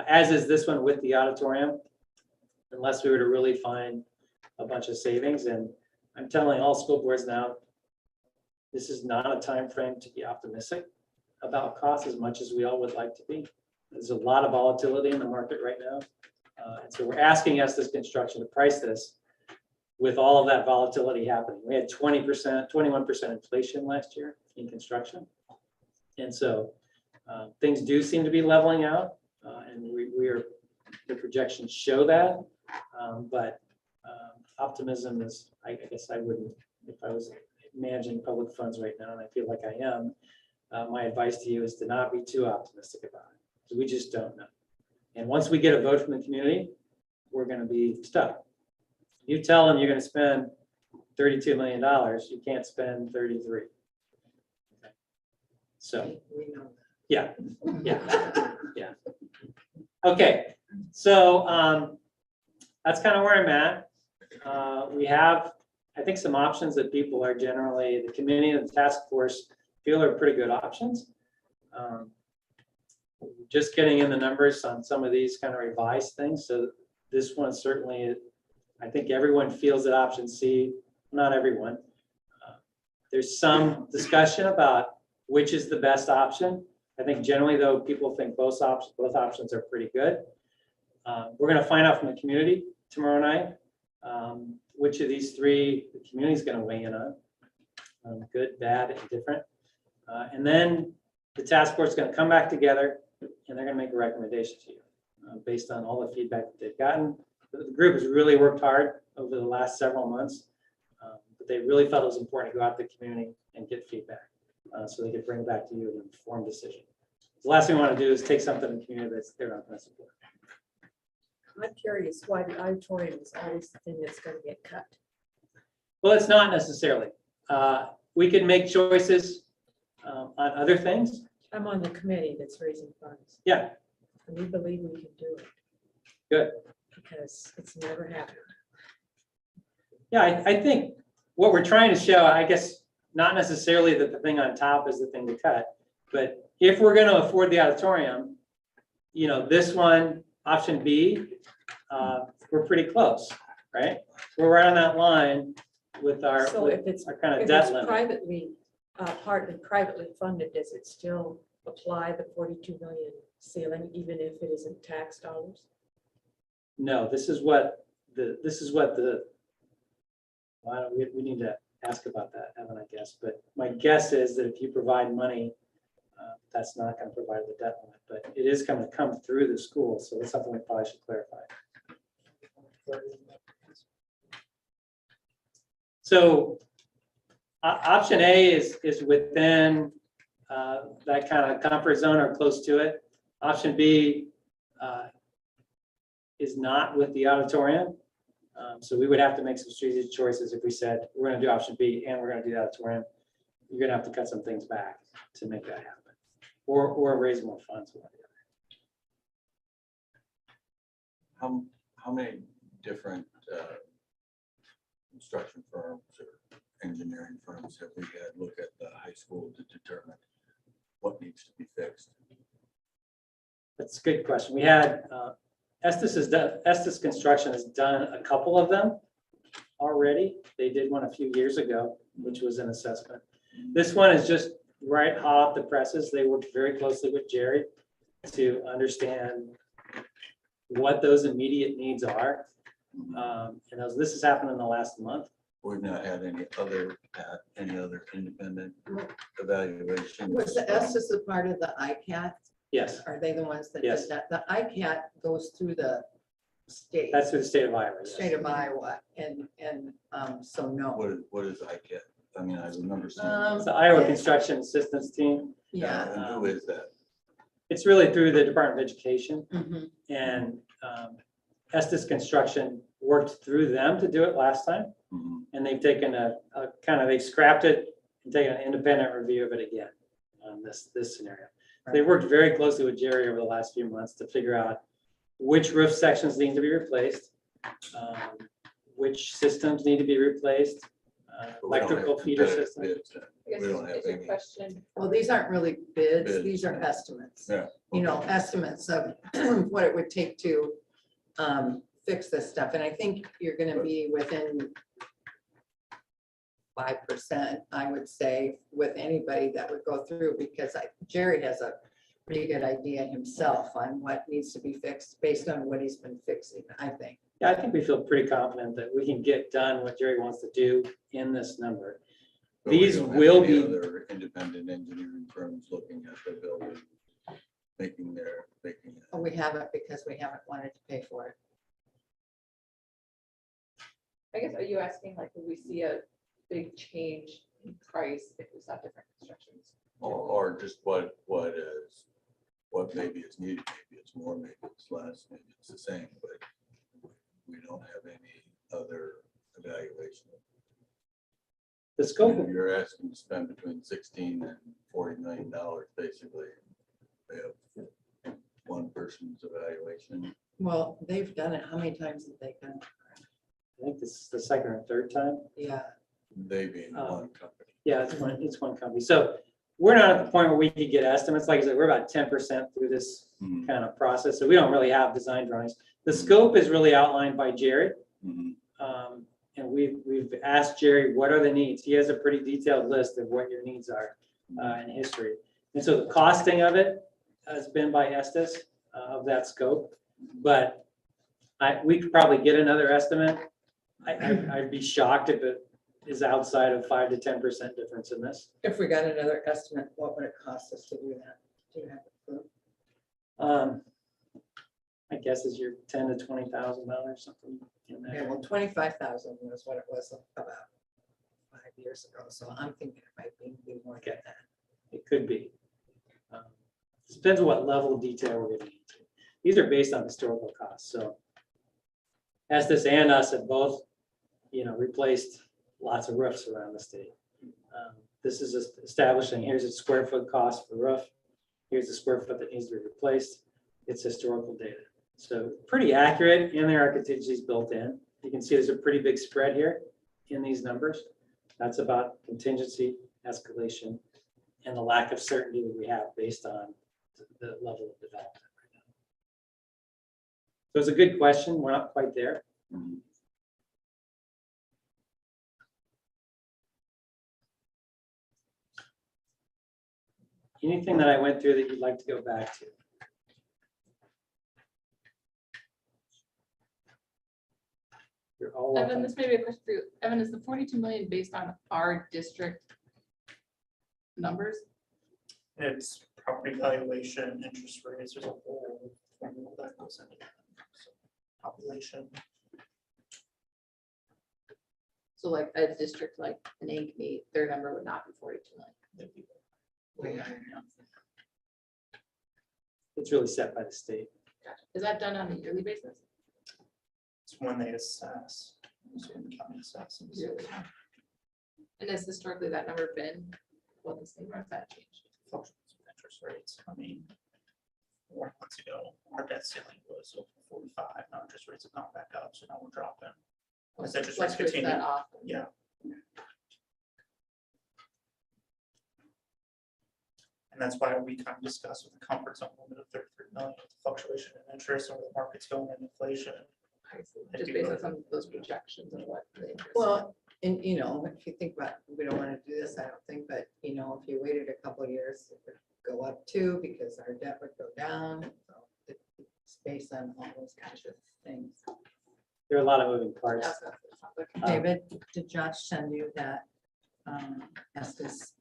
as is this one with the auditorium, unless we were to really find a bunch of savings. And I'm telling all school boards now, this is not a time frame to be optimistic about costs as much as we all would like to be. There's a lot of volatility in the market right now. And so we're asking Estes Construction to price this with all of that volatility happening. We had 20%, 21% inflation last year in construction. And so things do seem to be leveling out, and the projections show that. But optimism is, I guess I wouldn't, if I was managing public funds right now, and I feel like I am, my advice to you is to not be too optimistic about it, because we just don't know. And once we get a vote from the community, we're going to be stuck. You tell them you're going to spend $32 million, you can't spend 33. Okay. So, We know that. yeah. Okay, so that's kind of where I'm at. We have, I think, some options that people are generally, the committee and the task force feel are pretty good options. Just getting in the numbers on some of these kind of revised things. So this one certainly, I think everyone feels that option C, not everyone. There's some discussion about which is the best option. I think generally though, people think both options are pretty good. We're gonna find out from the community tomorrow night, which of these three the community is gonna weigh in on, good, bad, and different. And then the task force is gonna come back together and they're gonna make a recommendation to you based on all the feedback that they've gotten. The group has really worked hard over the last several months, but they really felt it was important to go out to the community and get feedback so they could bring it back to you with an informed decision. The last thing we want to do is take something in the community that's they're not going to support. I'm curious why the auditorium is always the thing that's going to get cut. Well, it's not necessarily. We can make choices on other things. I'm on the committee that's raising funds. Yeah. And we believe we can do it. Good. Because it's never happened. Yeah, I think what we're trying to show, I guess, not necessarily that the thing on top is the thing to cut, but if we're going to afford the auditorium, you know, this one, option B, we're pretty close, right? We're right on that line with our, So if it's, our kind of if debt it's limit. privately, partly privately funded, does it still apply the 42 million ceiling, even if it isn't tax dollars? No, this is what the, well, we need to ask about that, Evan, I guess. But my guess is that if you provide money, that's not going to provide the debt limit, but it is going to come through the school. So that's something we probably should clarify. So option A is within that kind of comfort zone or close to it. Option B is not with the auditorium. So we would have to make some strategic choices if we said, we're going to do option B and we're going to do the auditorium. You're going to have to cut some things back to make that happen, or raise more funds. How many different construction firms or engineering firms have we had look at the high school to determine what needs to be fixed? That's a good question. We had Estes Construction has done a couple of them already. They did one a few years ago, which was an assessment. This one is just right hot off the presses. They worked very closely with Jerry to understand what those immediate needs are. And this has happened in the last month. We've not had any other independent evaluation. Was the Estes a part of the ICAT? Yes. Are they the ones that Yes. did that? The ICAT goes through the state, That's through the state of Iowa. yes. state of Iowa, so no. What is ICAT? I mean, I remember seeing. It's the Iowa Construction Assistance Team. Yeah. And who is that? It's really through the Department of Education, Mhm. and Estes Construction worked through them to do it last time. Mhm. And they've taken they've scrapped it and taken an independent review of it again on this scenario. They worked very closely with Jerry over the last few months to figure out which roof sections need to be replaced, which systems need to be replaced, But we don't have electrical feeder competitive systems. bids, then. I guess We don't have is your any. question, Well, these aren't really bids, Bids. these are estimates. Yeah. You know, estimates of what it would take to fix this stuff. And I think you're gonna be within 5%, I would say, with anybody that would go through, because Jerry has a pretty good idea himself on what needs to be fixed based on what he's been fixing, I think. Yeah, I think we feel pretty confident that we can get done what Jerry wants to do in this number. But we These don't have will any be, other independent engineering firms looking at the building, making it. We haven't because we haven't wanted to pay for it. I guess, are you asking like, will we see a big change in price if we saw different constructions? Or just what maybe is needed, maybe it's more, maybe it's less, maybe it's the same, but we don't have any other evaluation. the scope of You're asking to spend between $16 and $40 million, basically. They have one person's evaluation. Well, they've done it. How many times have they done it? I think this is the second or third time. Yeah. They being Oh. one company. Yeah, it's one company. So we're not at the point where we could get estimates. Like I said, we're about 10% through this Mhm. kind of process. So we don't really have design drawings. The scope is really outlined by Jerry. Mhm. And we've asked Jerry, what are the needs? He has a pretty detailed list of what your needs are in history. And so the costing of it has been by Estes of that scope. But we could probably get another estimate. I'd be shocked if it is outside of 5 to 10% difference in this. If we got another estimate, what would it cost us to do that? Do you have a clue? I guess is your $10,000 to $20,000, something in Okay, there. well, 25,000 was what it was about 5 years ago, so I'm thinking it might be more than that. It could be. Depends on what level of detail we're getting into. These are based on historical costs, so. Estes and us have both, replaced lots of roofs around the state. This is just establishing, here's a square foot cost for roof. Here's the square foot that needs to be replaced. It's historical data. So pretty accurate, and there are contingencies built in. You can see there's a pretty big spread here in these numbers. That's about contingency, escalation, and the lack of certainty that we have based on the level of development right now. So it's a good question. We're not quite there. Mhm. Anything that I went through that you'd like to go back to? You're all Evan, welcome. this may be a question for you. Evan, is the 42 million based on our district numbers? It's property valuation, interest rates, there's a whole formula that goes into that. So, population. So like a district like an Ankeny, their number would not be 42 million. That'd be Way way higher. It's really set by the state. Gotcha. Is that done on a yearly basis? It's when they assess. It's when the county assesses. Yearly. And has historically that number been, what this thing, or has that changed? Fluctuates with interest rates. I mean, 4 months ago, our debt ceiling was over 45. Now interest rates have gone back up, so now we're dropping. As interest rates Fluctuates continue. that often? Yeah. And that's why we kind of discussed with the comfort zone limit of 33 million, with the fluctuation in interest and where the market's going in inflation. I see. Just based on some of those projections and what the interest. Well, and if you think about, we don't want to do this, I don't think, but if you waited a couple of years, it would go up too, because our debt would go down. So it's based on all those kinds of things. There are a lot of moving parts. That's what it sounds like. David, did Josh send you that Estes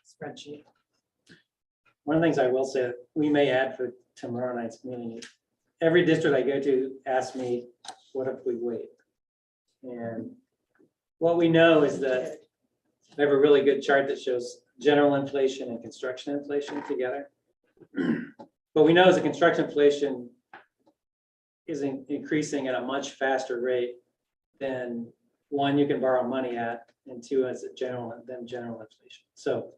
spreadsheet? one of the things I will say that we may add for tomorrow night's meeting, every district I go to asks me, what if we wait? And what we know is that we have a really good chart that shows general inflation and construction inflation together. But we know as the construction inflation is increasing at a much faster rate than one, you can borrow money at, and two, as a general inflation. So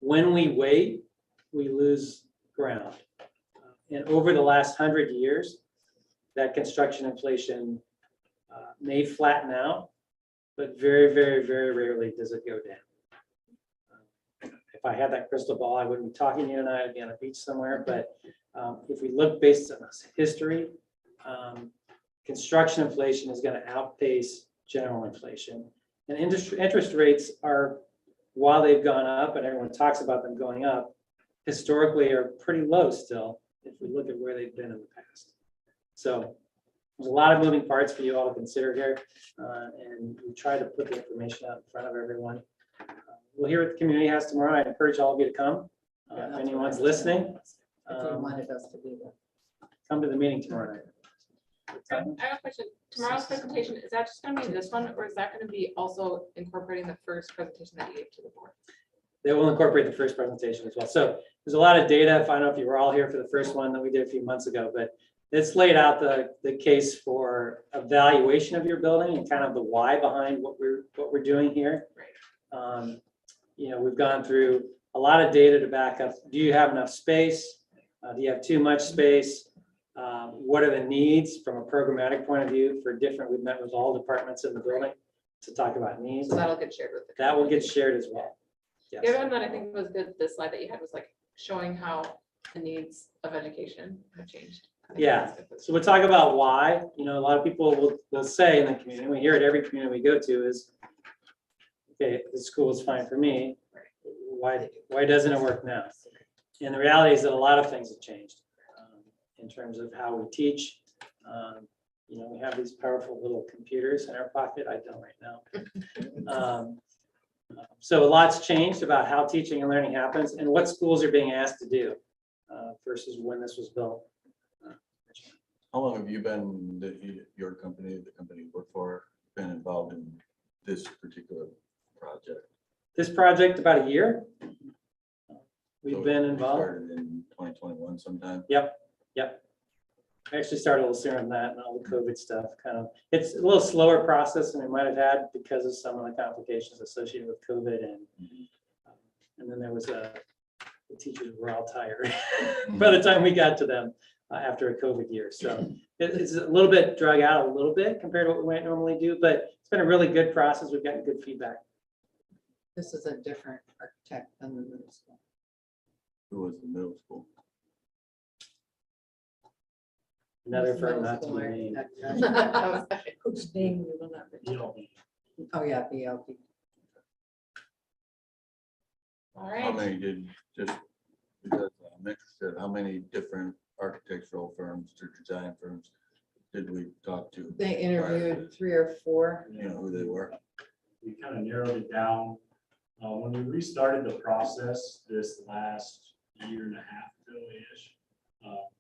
when we wait, we lose ground. And over the last 100 years, that construction inflation may flatten out, but very, very, very rarely does it go down. If I had that crystal ball, I wouldn't be talking to you tonight, I'd be on a beach somewhere. But if we look based on history, construction inflation is going to outpace general inflation. And interest rates are, while they've gone up and everyone talks about them going up, historically are pretty low still, if we look at where they've been in the past. So there's a lot of moving parts for you all to consider here. And we try to put the information out in front of everyone. We'll hear what the community has tomorrow. I encourage all of you to come. If anyone's listening, If you wanted us to be there. come to the meeting tomorrow night. I have a question. Tomorrow's presentation, is that just gonna be this one, or is that gonna be also incorporating the first presentation that you gave to the board? They will incorporate the first presentation as well. So there's a lot of data. I don't know if you were all here for the first one that we did a few months ago, but it's laid out the case for evaluation of your building and kind of the why behind what we're doing here. Right. We've gone through a lot of data to back up. Do you have enough space? Do you have too much space? What are the needs from a programmatic point of view for different? We've met with all departments in the building to talk about needs. So that'll get shared with the. That will get shared as well. The Yes. other one that I think was good, this slide that you had was like showing how the needs of education have changed. I think Yeah. that's good. So we'll talk about why. A lot of people will say in the community, we hear it every community we go to is, okay, the school is fine for me. Why doesn't it work now? And the reality is that a lot of things have changed in terms of how we teach. We have these powerful little computers in our pocket. I don't right now. So a lot's changed about how teaching and learning happens and what schools are being asked to do versus when this was built. How long have you been, your company, the company you work for, been involved in this particular project? This project, about a year. We've So been you involved. Started in 2021 sometime? Yep. I actually started a little sooner than that and all the COVID stuff it's a little slower process than we might have had because of some of the complications associated with COVID and then there was the teachers were all tired by the time we got to them after a COVID year. So it's a little bit drug out a little bit compared to what we might normally do, but it's been a really good process. We've gotten good feedback. This is a different architect than the middle school. Who was the middle school? Another Who's firm middle not to be schooler? named. Whose name we will not mention. Oh, yeah, BLP. All How right. many just because I'm interested, how many different architectural firms or design firms did we talk to? They interviewed 3 or 4. You know who they were? We kind of narrowed it down. When we restarted the process this last year and a half ago-ish,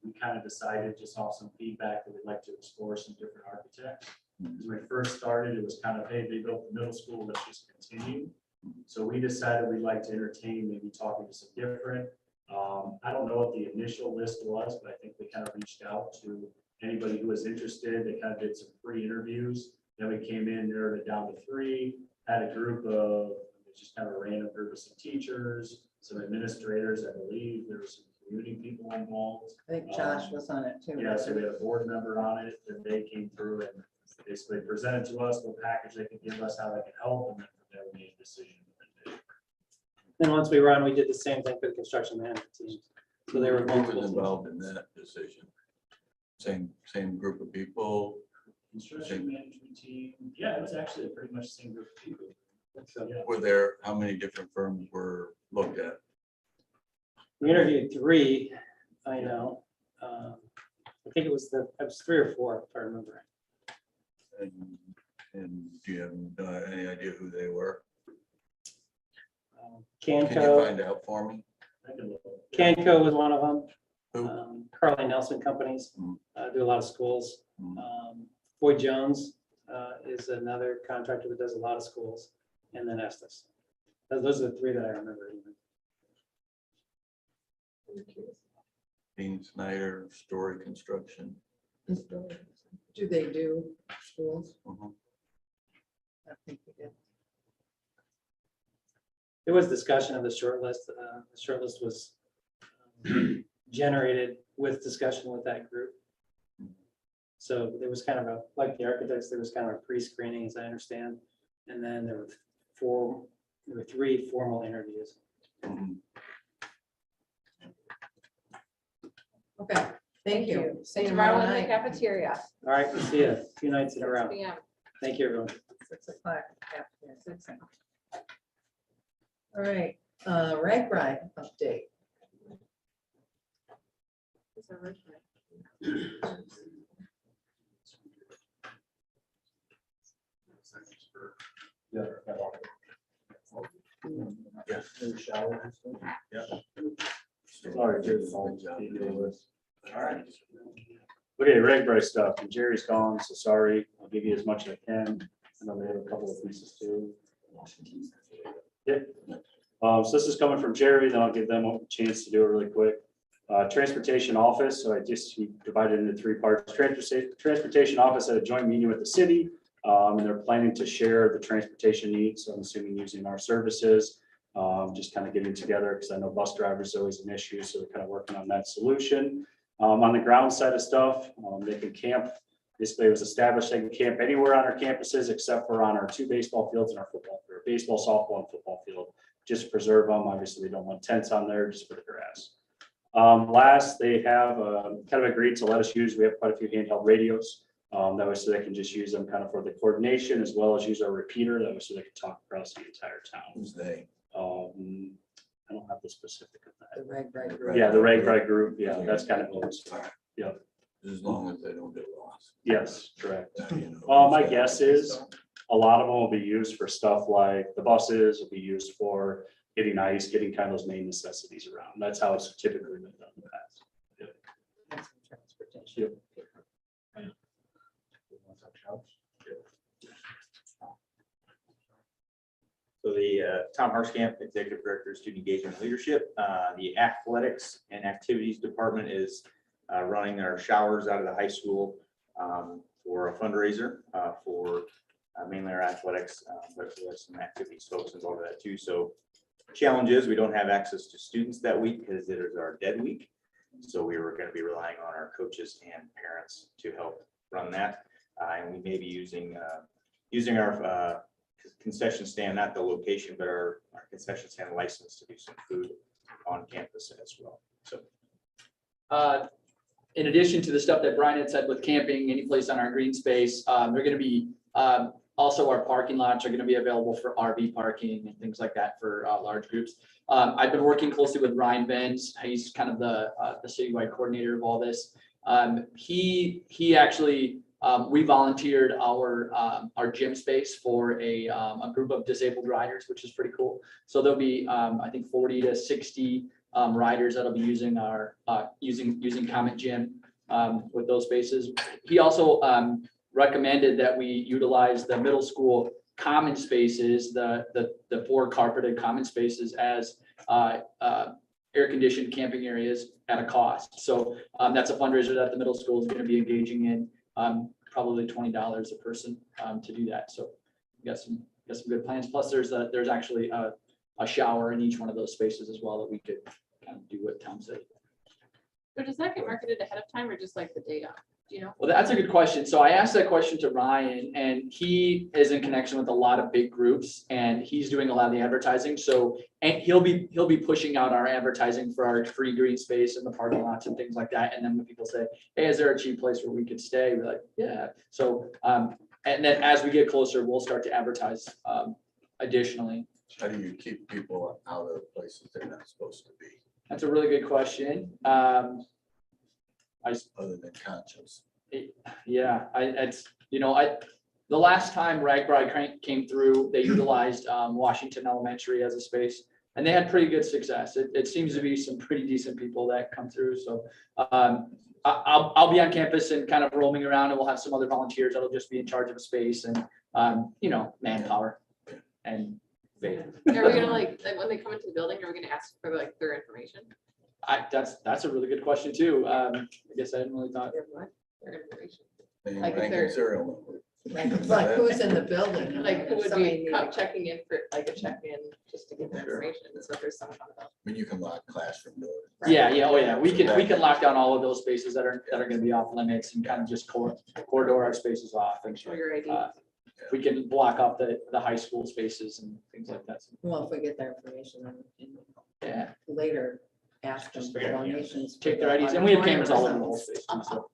we kind of decided, just off some feedback, that we'd like to explore some different architects. Because when we first started, it was kind of, hey, they built the middle school, let's just continue. So we decided we'd like to entertain, maybe talking to some different. I don't know what the initial list was, but I think we kind of reached out to anybody who was interested. They kind of did some pre-interviews. Then we came in, narrowed it down to 3, had a group of, just kind of a random group of some teachers, some administrators, I believe. There were some community people involved. I think Josh was on it too. Yeah, so we had a board member on it, and they came through and basically presented to us what package they could give us, how they could help, and then from there we made a decision. Then once we were on, we did the same thing for the construction management team. So they were Who multiple was teams. involved in that decision? Same group of people? Construction management team, yeah, it was actually pretty much the same group of people. So Yeah. Were there, how many different firms were looked at? we interviewed 3, I know. I think it was 3 or 4, if I remember. And do you have any idea who they were? Can you Canco, find out for me? I can look. Canco was one of them. Who? Carly Nelson Companies, do a lot of schools. Boyd Jones, is another contractor that does a lot of schools, and then Estes. Those are the three that I remember. Dean Snyder, Story Construction. Do they do schools? I think we did. There was discussion of the short list. The short list was generated with discussion with that group. So there was kind of a, like the architects, there was kind of a pre-screening, as I understand. And then there were three formal interviews. Okay, thank you. See you Tomorrow in the night. cafeteria. All right, we'll see you a few nights in a 6 row. p.m. Thank you, everyone. 6 o'clock. Yeah, 6. All right, rag ride update. Yeah. Yes. Yeah. Sorry, Jerry's on. All right. Okay, reg price stuff. And Jerry's gone, so sorry. I'll give you as much as I can. I know we have a couple of pieces too. Yep. So this is coming from Jerry, then I'll give them a chance to do it really quick. Transportation office, so he divided into 3 parts. Transportation office had a joint meeting with the city, and they're planning to share the transportation needs. So I'm assuming using our services, just kind of getting together because I know bus drivers is always an issue. So they're kind of working on that solution. On the ground side of stuff, they can camp. Basically, it was established they can camp anywhere on our campuses except for on our 2 baseball fields and our football, or baseball, softball, and football field, just to preserve them. Obviously, we don't want tents on there, just for the grass. Last, they have kind of agreed to let us use, we have quite a few handheld radios. That way so they can just use them kind of for the coordination as well as use our repeater. That way so they can talk across the entire town. Who's they? I don't have the specific of that. The rag ride group. Yeah, the reg reg group. Yeah, that's kind of close. Yeah. As long as they don't get lost. Yes, correct. You know, My guess is a lot of them will be used for stuff like the buses will be used for getting ice, getting kind of those main necessities around. That's how it's typically been done in the past. And some transportation. So the Tom Harskamp, Executive Director of Student Engagement and Leadership, the Athletics and Activities Department is running our showers out of the high school for a fundraiser for mainly our athletics, but we have some activities folks involved with that too. So challenge is we don't have access to students that week because it is our dead week. So we were going to be relying on our coaches and parents to help run that. And we may be using our concession stand, not the location, but our concession stand license to do some food on campus as well. So in addition to the stuff that Brian had said with camping, any place on our green space, they're going to be also our parking lots are going to be available for RV parking and things like that for large groups. I've been working closely with Ryan Benz. He's kind of the citywide coordinator of all this. He actually we volunteered our gym space for a group of disabled riders, which is pretty cool. So there'll be I think 40 to 60 riders that'll be using our using Comet Gym with those spaces. He also recommended that we utilize the middle school common spaces, the 4 carpeted common spaces as air-conditioned camping areas at a cost. So that's a fundraiser that the middle school is going to be engaging in, probably $20 a person to do that. So we got some good plans. Plus, there's actually a shower in each one of those spaces as well that we could kind of do what Tom said. So does that get marketed ahead of time or just like the day of? Do you know? Well, that's a good question. So I asked that question to Ryan, and he is in connection with a lot of big groups, and he's doing a lot of the advertising. So, and he'll be pushing out our advertising for our free green space and the parking lots and things like that. And then when people say, "Hey, is there a cheap place where we could stay?" We're like, "Yeah." So, and then as we get closer, we'll start to advertise additionally. How do you keep people out of places they're not supposed to be? That's a really good question. Other than conscience. Yeah, the last time Ragbri came through, they utilized Washington Elementary as a space. And they had pretty good success. It seems to be some pretty decent people that come through. So I'll be on campus and kind of roaming around, and we'll have some other volunteers that'll just be in charge of a space and, manpower and faith. Are we gonna like when they come into the building, are we gonna ask for like their information? That's a really good question too. I guess I hadn't really thought. Their information. Name, Like if rank, they're- and serial number. Like who's in the building? Like who If would somebody be needed- checking in for like a check-in just to get the Sure. information, so if there's someone on the. I mean, you can lock classroom doors. Yeah, oh yeah. We can lock down all of those spaces that are gonna be off limits and kind of just corridor our spaces off and Show your ID. we can block off the high school spaces and things like that. Well, if we get their information and Yeah, later ask them Just for figure it out, yeah. donations. for take their the IDs and we have cameras all over the auditorium or whole space. too, so.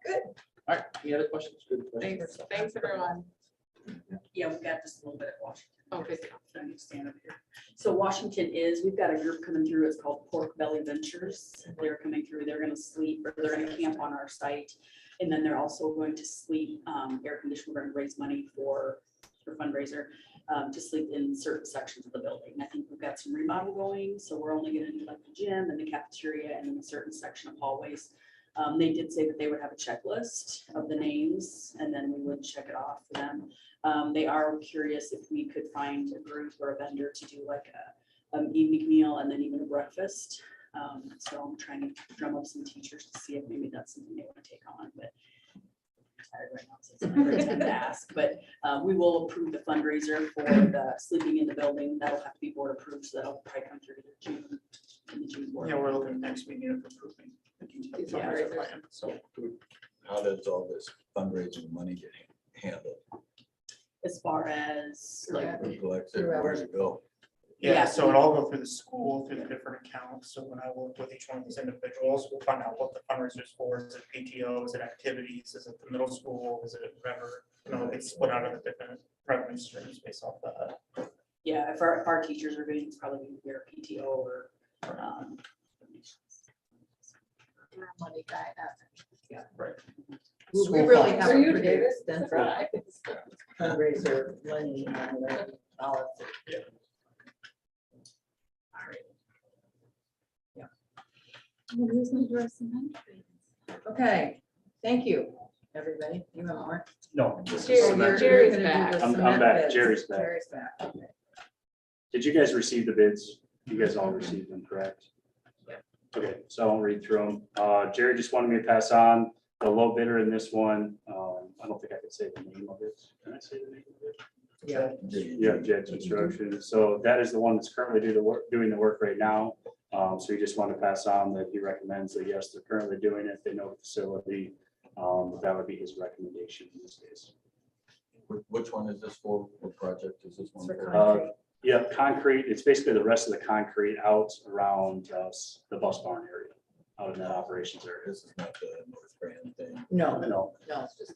Good. All right, any other questions? Good questions. Thanks everyone. Yeah, we've got just a little bit of Washington. Okay. So I need to stand up here. So Washington we've got a group coming through, it's called Pork Belly Ventures. They're coming through, they're gonna sleep, or they're gonna camp on our site. And then they're also going to sleep, air conditioning, we're gonna raise money for fundraiser, to sleep in certain sections of the building. I think we've got some remodel going, so we're only gonna do like the gym and the cafeteria and then a certain section of hallways. They did say that they would have a checklist of the names and then we would check it off for them. They are curious if we could find a group or a vendor to do like an evening meal and then even a breakfast. So I'm trying to drum up some teachers to see if maybe that's something they want to take on, but I'm tired right now, so it's not a great time to ask. But we will approve the fundraiser for the sleeping in the building. That'll have to be board approved, so that'll probably come through the June, in the June board. Yeah, we're looking at next meeting of approving. the details of our plan. So How does all this fundraising money get handled? As far as like, Who collects it? Where's it go? yeah, so it all go through the school, through the different accounts. So when I work with each one of these individuals, we'll find out what the fundraiser is for. Is it PTO? Is it activities? Is it the middle school? Is it whatever? It's split out of the different revenue streams based off that. yeah, if our teachers are doing, it's probably their PTO or. Money guy. Right. We really have Are a you pretty David? extensive fundraiser money on the policy. Yeah. All right. Okay, thank you, everybody. You have more? No. this is Jerry, cement. Jerry's You're gonna do back. the I'm cement back. bids. Jerry's back. Jerry's back. Okay. Did you guys receive the bids? You guys all received them, correct? Yeah. Okay, so I won't read through them. Jerry just wanted me to pass on the low bidder in this one. I don't think I could say the name of it. Can I say the name of it? Yeah. Yeah, Jet Construction. So that is the one that's currently doing the work right now. So he just wanted to pass on that he recommends that, yes, they're currently doing it. They know the facility. That would be his recommendation in this case. Which one is this for? What project is this one For for? concrete. Yeah, concrete. It's basically the rest of the concrete out around the bus barn area, out in that operations area. This is not the North Grand thing. No, No, no, it's just.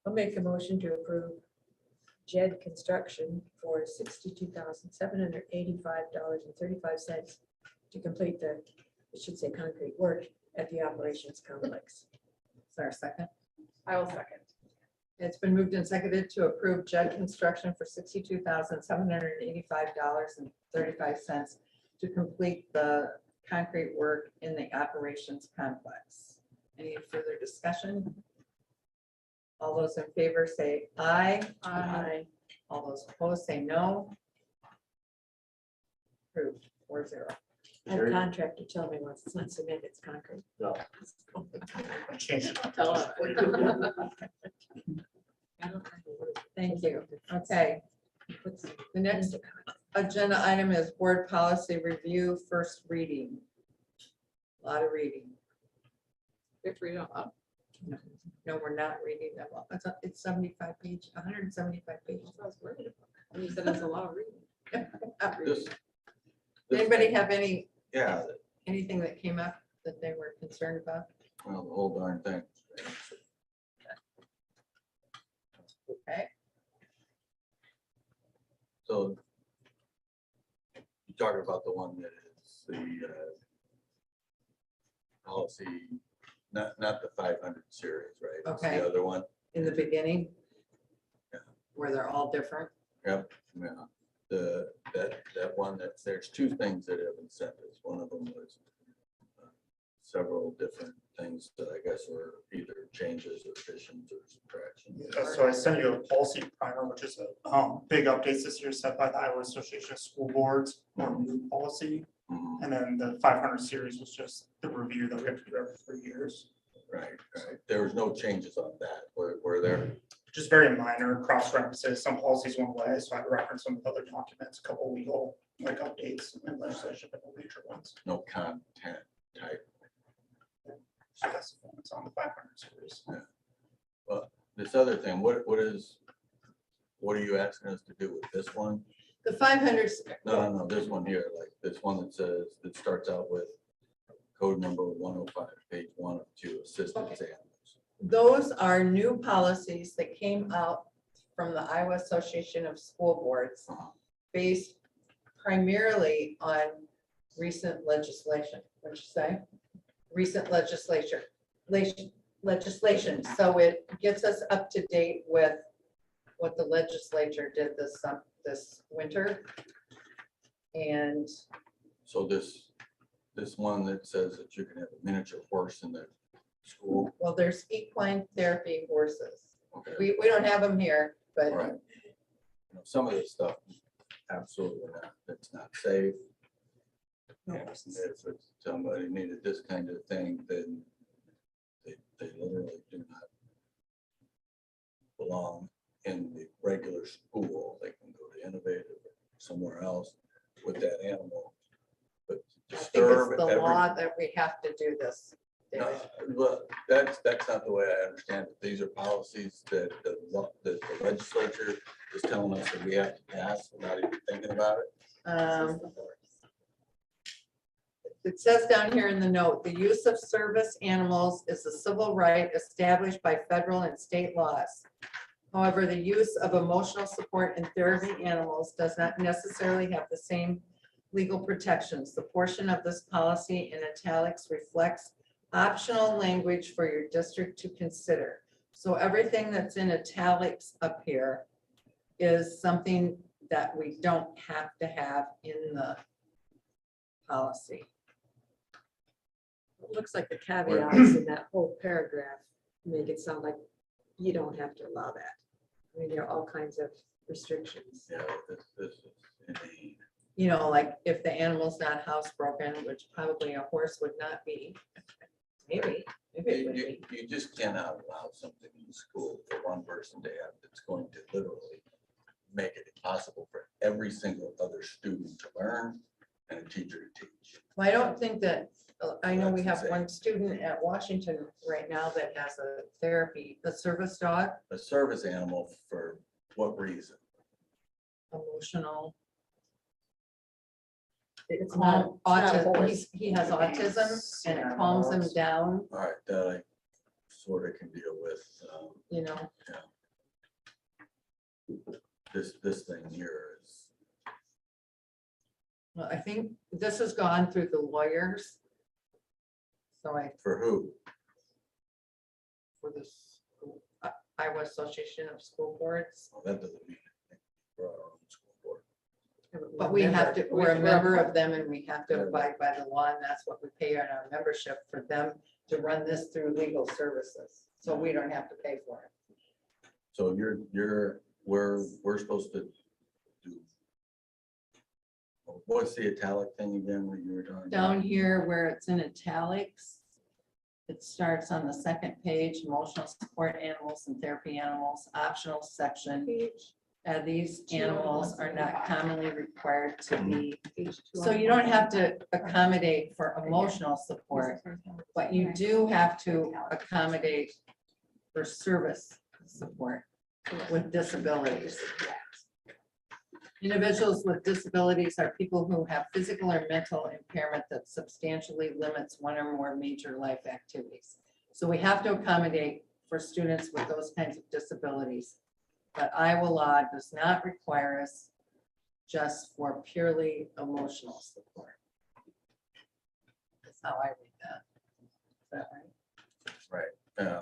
I'll make a motion to approve JED Construction for $62,785.35 to complete the, it should say concrete work at the operations complex. Is there a second? I will second. It's been moved and seconded to approve JED Construction for $62,785.35 to complete the concrete work in the operations complex. Any further discussion? All those in favor say aye. Aye. All those opposed say no. Approved, 4-0. I had a contractor tell me once, it's not cement, it's concrete. no. I changed it. Tell us. Thank you. Okay. The next agenda item is board policy review, first reading. A lot of reading. We have to read it out loud. No, we're not reading them all. It's 75 page, 175 pages. I was worried about. And you said it's a lot of reading. Not reading. This. Anybody have Yeah, anything that came up that they were concerned about? well, the whole darn thing. Okay. So you're talking about the one that is the policy, not the 500 series, right? It's Okay. The other one. In the beginning? Yeah. Where they're all different? Yep, yeah. that one, there's two things that have incentives. One of them was several different things that I guess were either changes or additions or subtractions. So I sent you a policy primer, which is a big updates this year set by the Iowa Association of School Boards on new policy. Mhm. And then the 500 series was just the review that we have to do every 3 years. Right. There was no changes on that. Were there? Just very minor cross references. Some policies went away, so I referenced some of the other documents, a couple legal like updates and legislation, but no major ones. No content type. So that's the one that's on the 500 series. This other thing, what are you asking us to do with this one? The 500, No, this one here, like this one that says, that starts out with code number 105, page 1 of 2, assistance animals. those are new policies that came out from the Iowa Association of School Boards based primarily on recent legislation. What'd you say? Recent legislation. So it gets us up to date with what the legislature did this winter. And So this one that says that you can have a miniature horse in the school. well, there's equine therapy horses. Okay. We don't have them here, but Right. Some of this stuff, absolutely not, it's not safe. And if somebody needed this kind of thing, then they literally do not belong in the regular school. They can go to Innovative or somewhere else with that animal. But I think disturb it's the every. law that we have to do this. No, well, that's not the way I understand it. These are policies that the legislature is telling us that we have to pass without even thinking about it. It says down here in the note, the use of service animals is a civil right established by federal and state laws. However, the use of emotional support and therapy animals does not necessarily have the same legal protections. The portion of this policy in italics reflects optional language for your district to consider. So everything that's in italics up here is something that we don't have to have in the policy. It looks like the caveats in that whole paragraph make it sound like you don't have to allow that. I mean, there are all kinds of restrictions. Yeah, this is indeed. You know, like if the animal's not housebroken, which probably a horse would not be. Maybe it would be. You just cannot allow something in school for one person to have that's going to literally make it impossible for every single other student to learn and a teacher to teach. Well, I don't think that, I know we have one student at Washington right now that has a service dog, A service animal for what reason? emotional. It's not a Autism, horse. he has autism and it calms him down, All right, that I sort of can deal with. you know. This thing here is, Well, I think this has gone through the lawyers. So for who? for this Iowa Association of School Boards, Well, that doesn't mean anything for our own school board. but we have to, we're a member of them and we have to abide by the law, and that's what we pay on our membership for them to run this through legal services. So we don't have to pay for it. So we're supposed to do. What's the italic thing again that you were talking about? Down here where it's in italics, it starts on the second page, emotional support animals and therapy animals, optional section. These animals are not commonly required to be, so you don't have to accommodate for emotional support, but you do have to accommodate for service support with disabilities. Individuals with disabilities are people who have physical or mental impairment that substantially limits one or more major life activities. So we have to accommodate for students with those kinds of disabilities. But Iowa law does not require us just for purely emotional support. That's how I read that. Is that right? Right, yeah.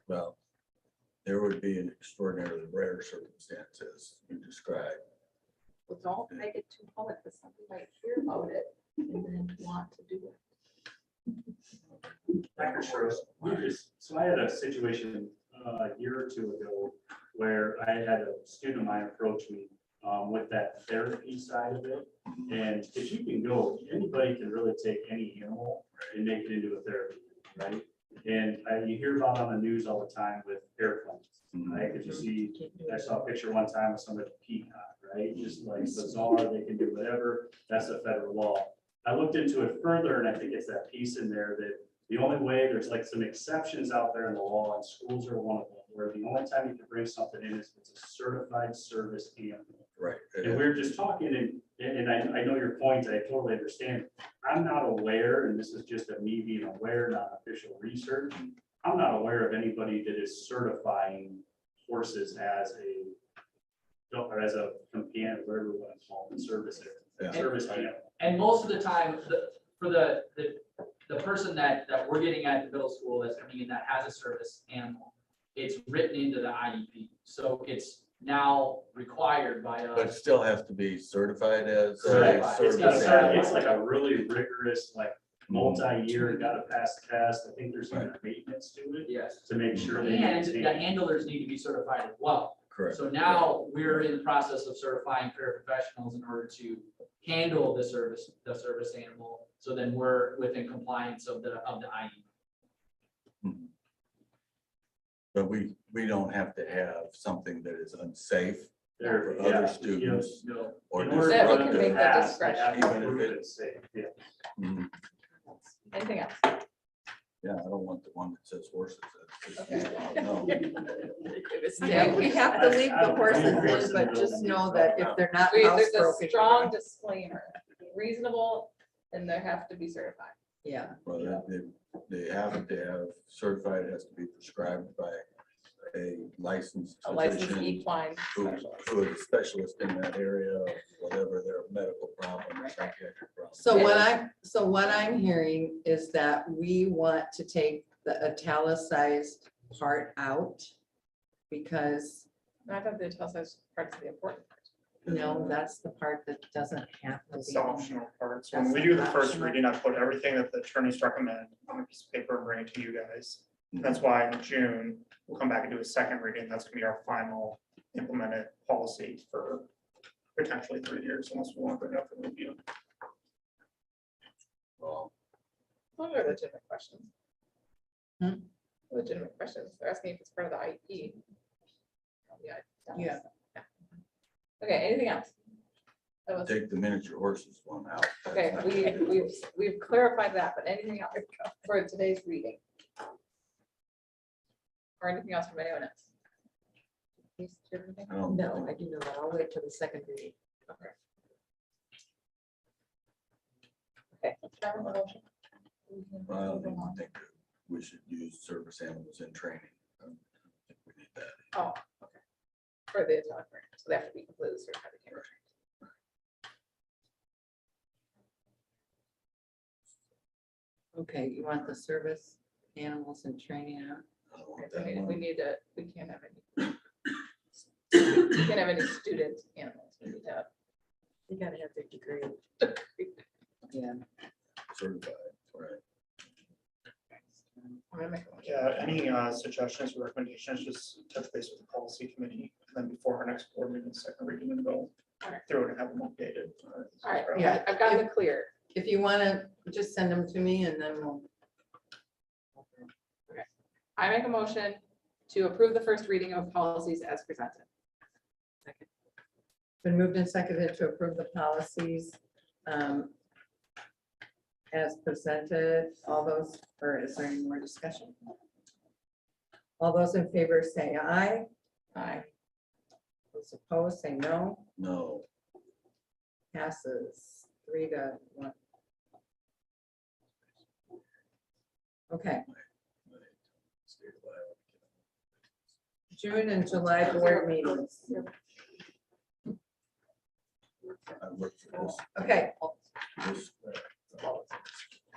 Well, there would be an extraordinarily rare circumstances you described Well, don't make it too public, because somebody might hear about it and then want to do it. Dr. Sherrill, so I had a situation a year or two ago where I had a student of mine approach me with that therapy side of it. And if you can go, anybody can really take any animal and make it into a therapy, right? And you hear about on the news all the time with airplanes, right? If you see, I saw a picture one time of somebody peacock, right? Just like bizarre, they can do whatever, that's a federal law. I looked into it further, and I think it's that piece in there that the only way, there's like some exceptions out there in the law, and schools are one of them, where the only time you can bring something in is if it's a certified service animal. Right. And we were just talking, and I know your point, I totally understand. I'm not aware, and this is just a me being aware, not official research. I'm not aware of anybody that is certifying horses as a companion, whatever you want to call it, service animal. And most of the time, for the person that we're getting at the middle school that's coming in that has a service animal, it's written into the IEP. So it's now required by But it us. still has to be certified as Correct. a It's got a service certi- animal. it's like a really rigorous, like multi-year, gotta pass the test. I think there's even maintenance to it Yes. to make sure. they And the maintain. handlers need to be certified as well. Correct. So now we're in the process of certifying paraprofessionals in order to handle the service animal. So then we're within compliance of the IEP. Mhm. But we don't have to have something that is unsafe There, for other yeah, students No. or in order That we for can them to make that pass, they have to discretion. prove it's safe. Yeah. Mhm. Anything else? Yeah, I don't want the one that says horses. That's just- Okay. no. Yeah, we have to leave the horses in, but just know that if they're not There's a housebroken. strong disclaimer, reasonable, and they have to be certified. Yeah, Well, they have to have certified, it has to be prescribed by a licensed A licensed physician equine who specialist. who is a specialist in that area, of whatever their medical problem or psychiatric problem. so what I'm hearing is that we want to take the italicized part out. Because, I thought the italicized part's the important part. no, that's the part that doesn't have to It's be. the optional part. So when That's we do the first optional. reading, I put everything that the attorneys recommend on a piece of paper and bring it to you guys. That's why in June, we'll come back and do a second reading. That's gonna be our final implemented policy for potentially 3 years, unless we want to bring it up for review. Well, Those are legitimate questions. Hmm? Legitimate questions. They're asking if it's part of the IEP. Yeah. Okay, anything else? That was, take the miniature horses one out. okay, we've clarified that, but anything else for today's reading? Or anything else from anyone else? Please, do you have anything? I don't No, think- I do know that. I'll wait till the second reading. Okay. Okay. can I have a motion? Well, I don't even think that we should use service animals in training. I don't think we need that. Oh, okay. For the atomic burn, so they have to be completely certified. They can't be trained. Okay, you want the service animals and training out? I don't want Okay, that we one. need to, we can't have any. We can't have any student animals. We need to have. You gotta have their degree. Yeah. Certified, right. I'm gonna make a motion. Yeah, any suggestions or recommendations, just touch base with the policy committee, and then before our next board meeting, second reading, and go through it and have them updated. All right, Yeah. I've gotten it clear. If you wanna, just send them to me and then we'll. I make a motion to approve the first reading of policies as presented. Been moved and seconded to approve the policies as presented. All those, or is there any more discussion? All those in favor say aye. Aye. Those opposed say no. No, Passes 3-1. Okay, state of Iowa. June and July board meetings. I worked for Okay, this.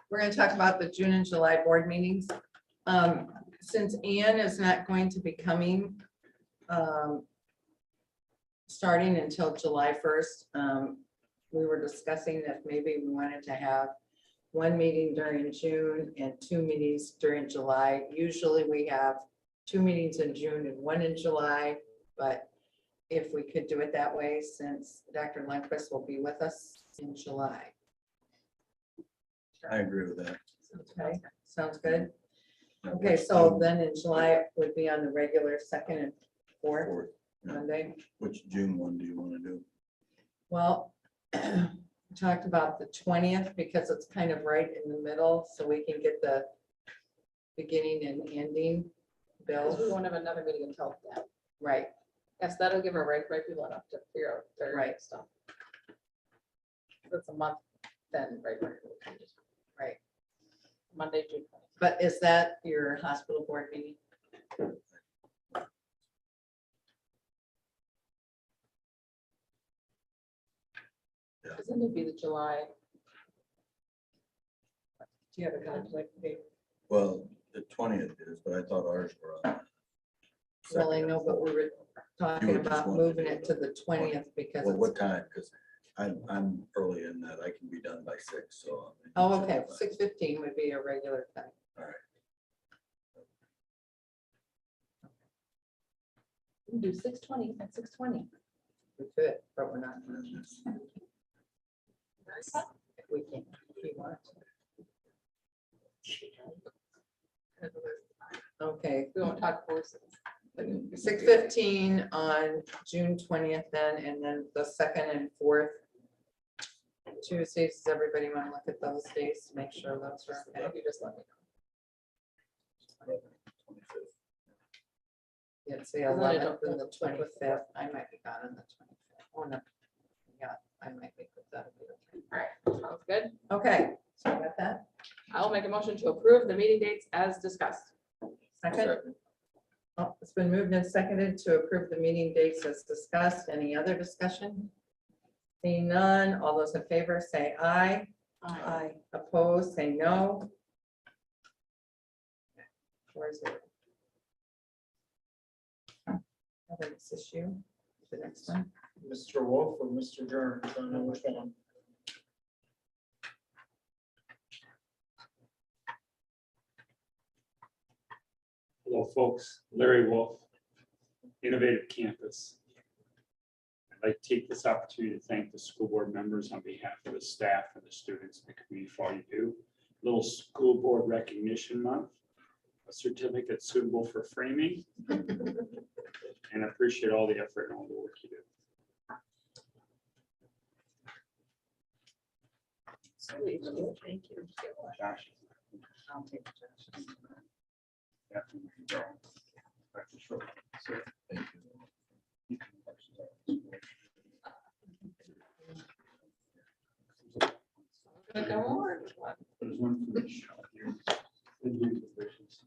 we're gonna talk about the June and July board meetings. Since Anne is not going to be coming, starting until July 1st. We were discussing if maybe we wanted to have one meeting during June and 2 meetings during July. Usually we have 2 meetings in June and 1 in July, but if we could do it that way, since Dr. Lundquist will be with us in July. I agree with that. Okay, sounds good. Okay, so then in July it would be on the regular 2nd and 4th Fourth, yeah. Monday. Which June one do you want to do? Well, we talked about the 20th because it's kind of right in the middle, so we can get the beginning and ending Because we bills. won't have another meeting until then. Right, Yes, that'll give our right people enough to figure out their Right. stuff. That's a month, then, right? right. Monday, June 20th. But is that your hospital board meeting? Because then it'd be the July. Do you have a conflict? Dave? Well, the 20th is, but I thought ours were on. the Well, I second know, and but we fourth. were talking You would just about want to moving do it to the 20th because Well, it's, what time? Because I'm early in that. I can be done by 6, so. oh, okay, 6:15 would be a regular time. We can do 6:20 at 6:20. We could, but we're not. If we can, if we want. Okay, We won't talk horses. 6:15 on June 20th then, and then the 2nd and 4th Tuesdays. Does everybody want to look at those days to make sure those are okay? You just let me know. Yeah, it's the And then I 11th don't and the conflict with 25th. I might be gone on the 25th. Oh, no. Yeah, I might be with that. All right, sounds good. Okay, so I got that. I'll make a motion to approve the meeting dates as discussed. Second. Oh, it's been moved and seconded to approve the meeting dates as discussed. Any other discussion? Seeing none, all those in favor say aye. Aye. Opposed, say no. 4-0. Have this issue, the next one. Mr. Wolf or Mr. Jones, I don't know which one. Hello, folks. Larry Wolf, Innovative Campus. I'd like to take this opportunity to thank the school board members on behalf of the staff and the students in the community for all you do. Little School Board Recognition Month, a certificate suitable for framing. And I appreciate all the effort and all the work you do. Thank you. Josh. I'll take Josh. Yeah, there you go. That's a short one. So, Thank you. Gonna go more. There's one for each here. Individuals.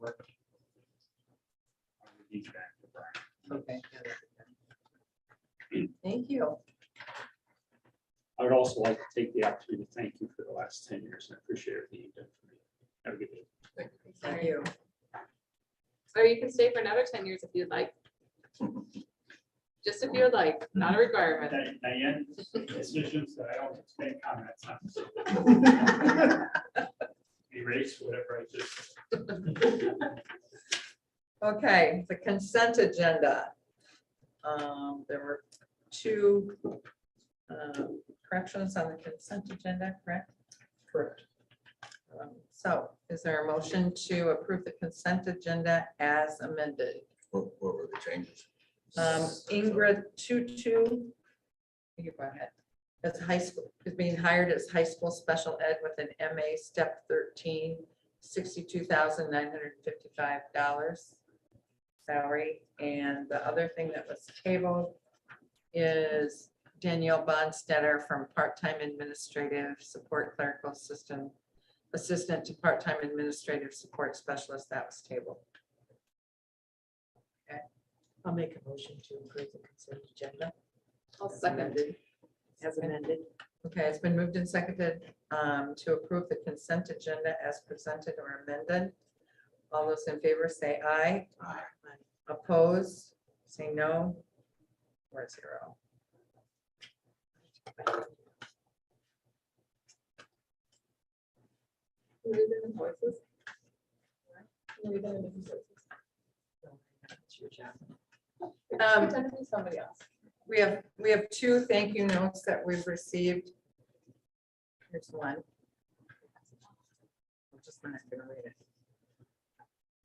Work. I'll give these back to Brian. Okay. Thank you. I would also like to take the opportunity to thank you for the last 10 years. I appreciate everything you've done for me. Have a good day. Thank you. So you can stay for another 10 years if you'd like. Just if you'd like, not a requirement. Diane, decisions that I don't have to make comments on. Erase whatever I did. Okay, the consent agenda. There were 2 corrections on the consent agenda, correct? Correct. So is there a motion to approve the consent agenda as amended? What were the changes? Ingrid Tutu, you go ahead, as high school, is being hired as high school special ed with an MA step 13, $62,955 salary. And the other thing that was tabled is Danielle Bonstetter from part-time administrative support clerical assistant to part-time administrative support specialist. That was tabled. I'll make a motion to approve the consent agenda I'll second. as amended. Okay, it's been moved and seconded to approve the consent agenda as presented or amended. All those in favor say aye. Aye. Oppose, say no. 4-0. That's your job. Pretend to be somebody else. We have 2 thank you notes that we've received. Here's one. I'm just not gonna read it.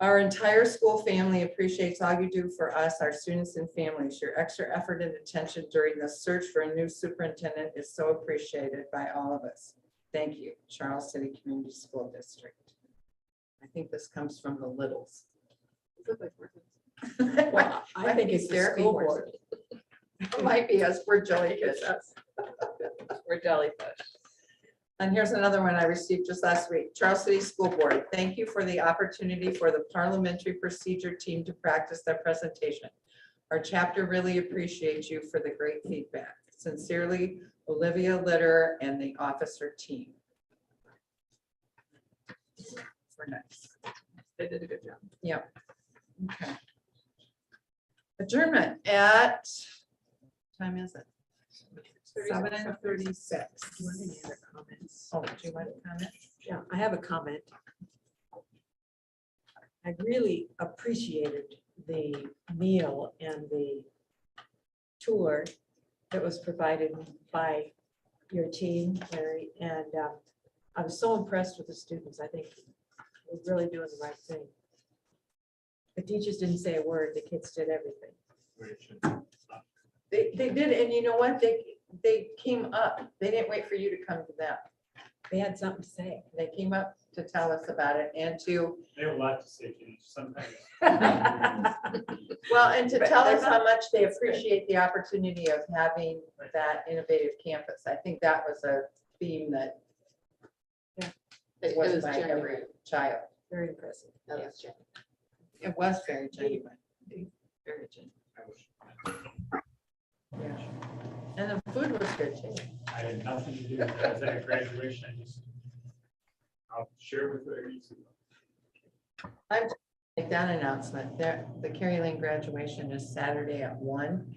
Our entire school family appreciates all you do for us, our students and families. Your extra effort and attention during the search for a new superintendent is so appreciated by all of us. Thank you, Charles City Community School District. I think this comes from the littles. Well, I think it's the Therapy school horse. board. It might be us, we're jellyfish. We're jellyfish. And here's another one I received just last week. Charles City School Board, thank you for the opportunity for the parliamentary procedure team to practice their presentation. Our chapter really appreciates you for the great feedback. Sincerely, Olivia Litter and the officer team. We're nice. They did a good job. Yep. Okay. Adjournment at, what time is it? 7:36. Do you want any other comments? Oh, do you want to comment? Yeah, I have a comment. I really appreciated the meal and the tour that was provided by your team, Larry, and I was so impressed with the students. I think we're really doing the right thing. The teachers didn't say a word, the kids did everything. They did, and you know what? They came up. They didn't wait for you to come to them. They had something to say. They came up to tell us about it and to, They have a lot to say, Jenny, sometimes. well, and to tell us how much they appreciate the opportunity of having that innovative campus. I think that was a theme that It was was by genuine. every child. Very impressive. That was genuine. It was very genuine. Very genuine. Yeah. And the food was good too. I had nothing to do with it. I was at graduation. I'll share with you. Make that announcement. There, the Kerry Lane graduation is Saturday at 1.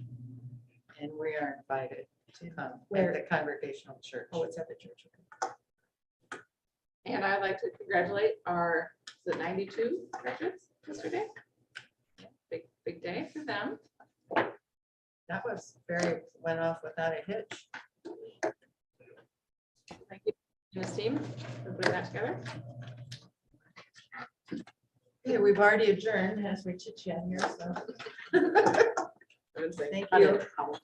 And we are invited to come at Where? the Congregational Church. Oh, it's at the church. And I'd like to congratulate our, is it 92 graduates yesterday? Big day for them. That was went off without a hitch. Thank you, Ms. team, for putting that together. Okay, we've already adjourned as we chit chat here, so. I would say Thank I don't you. know how much.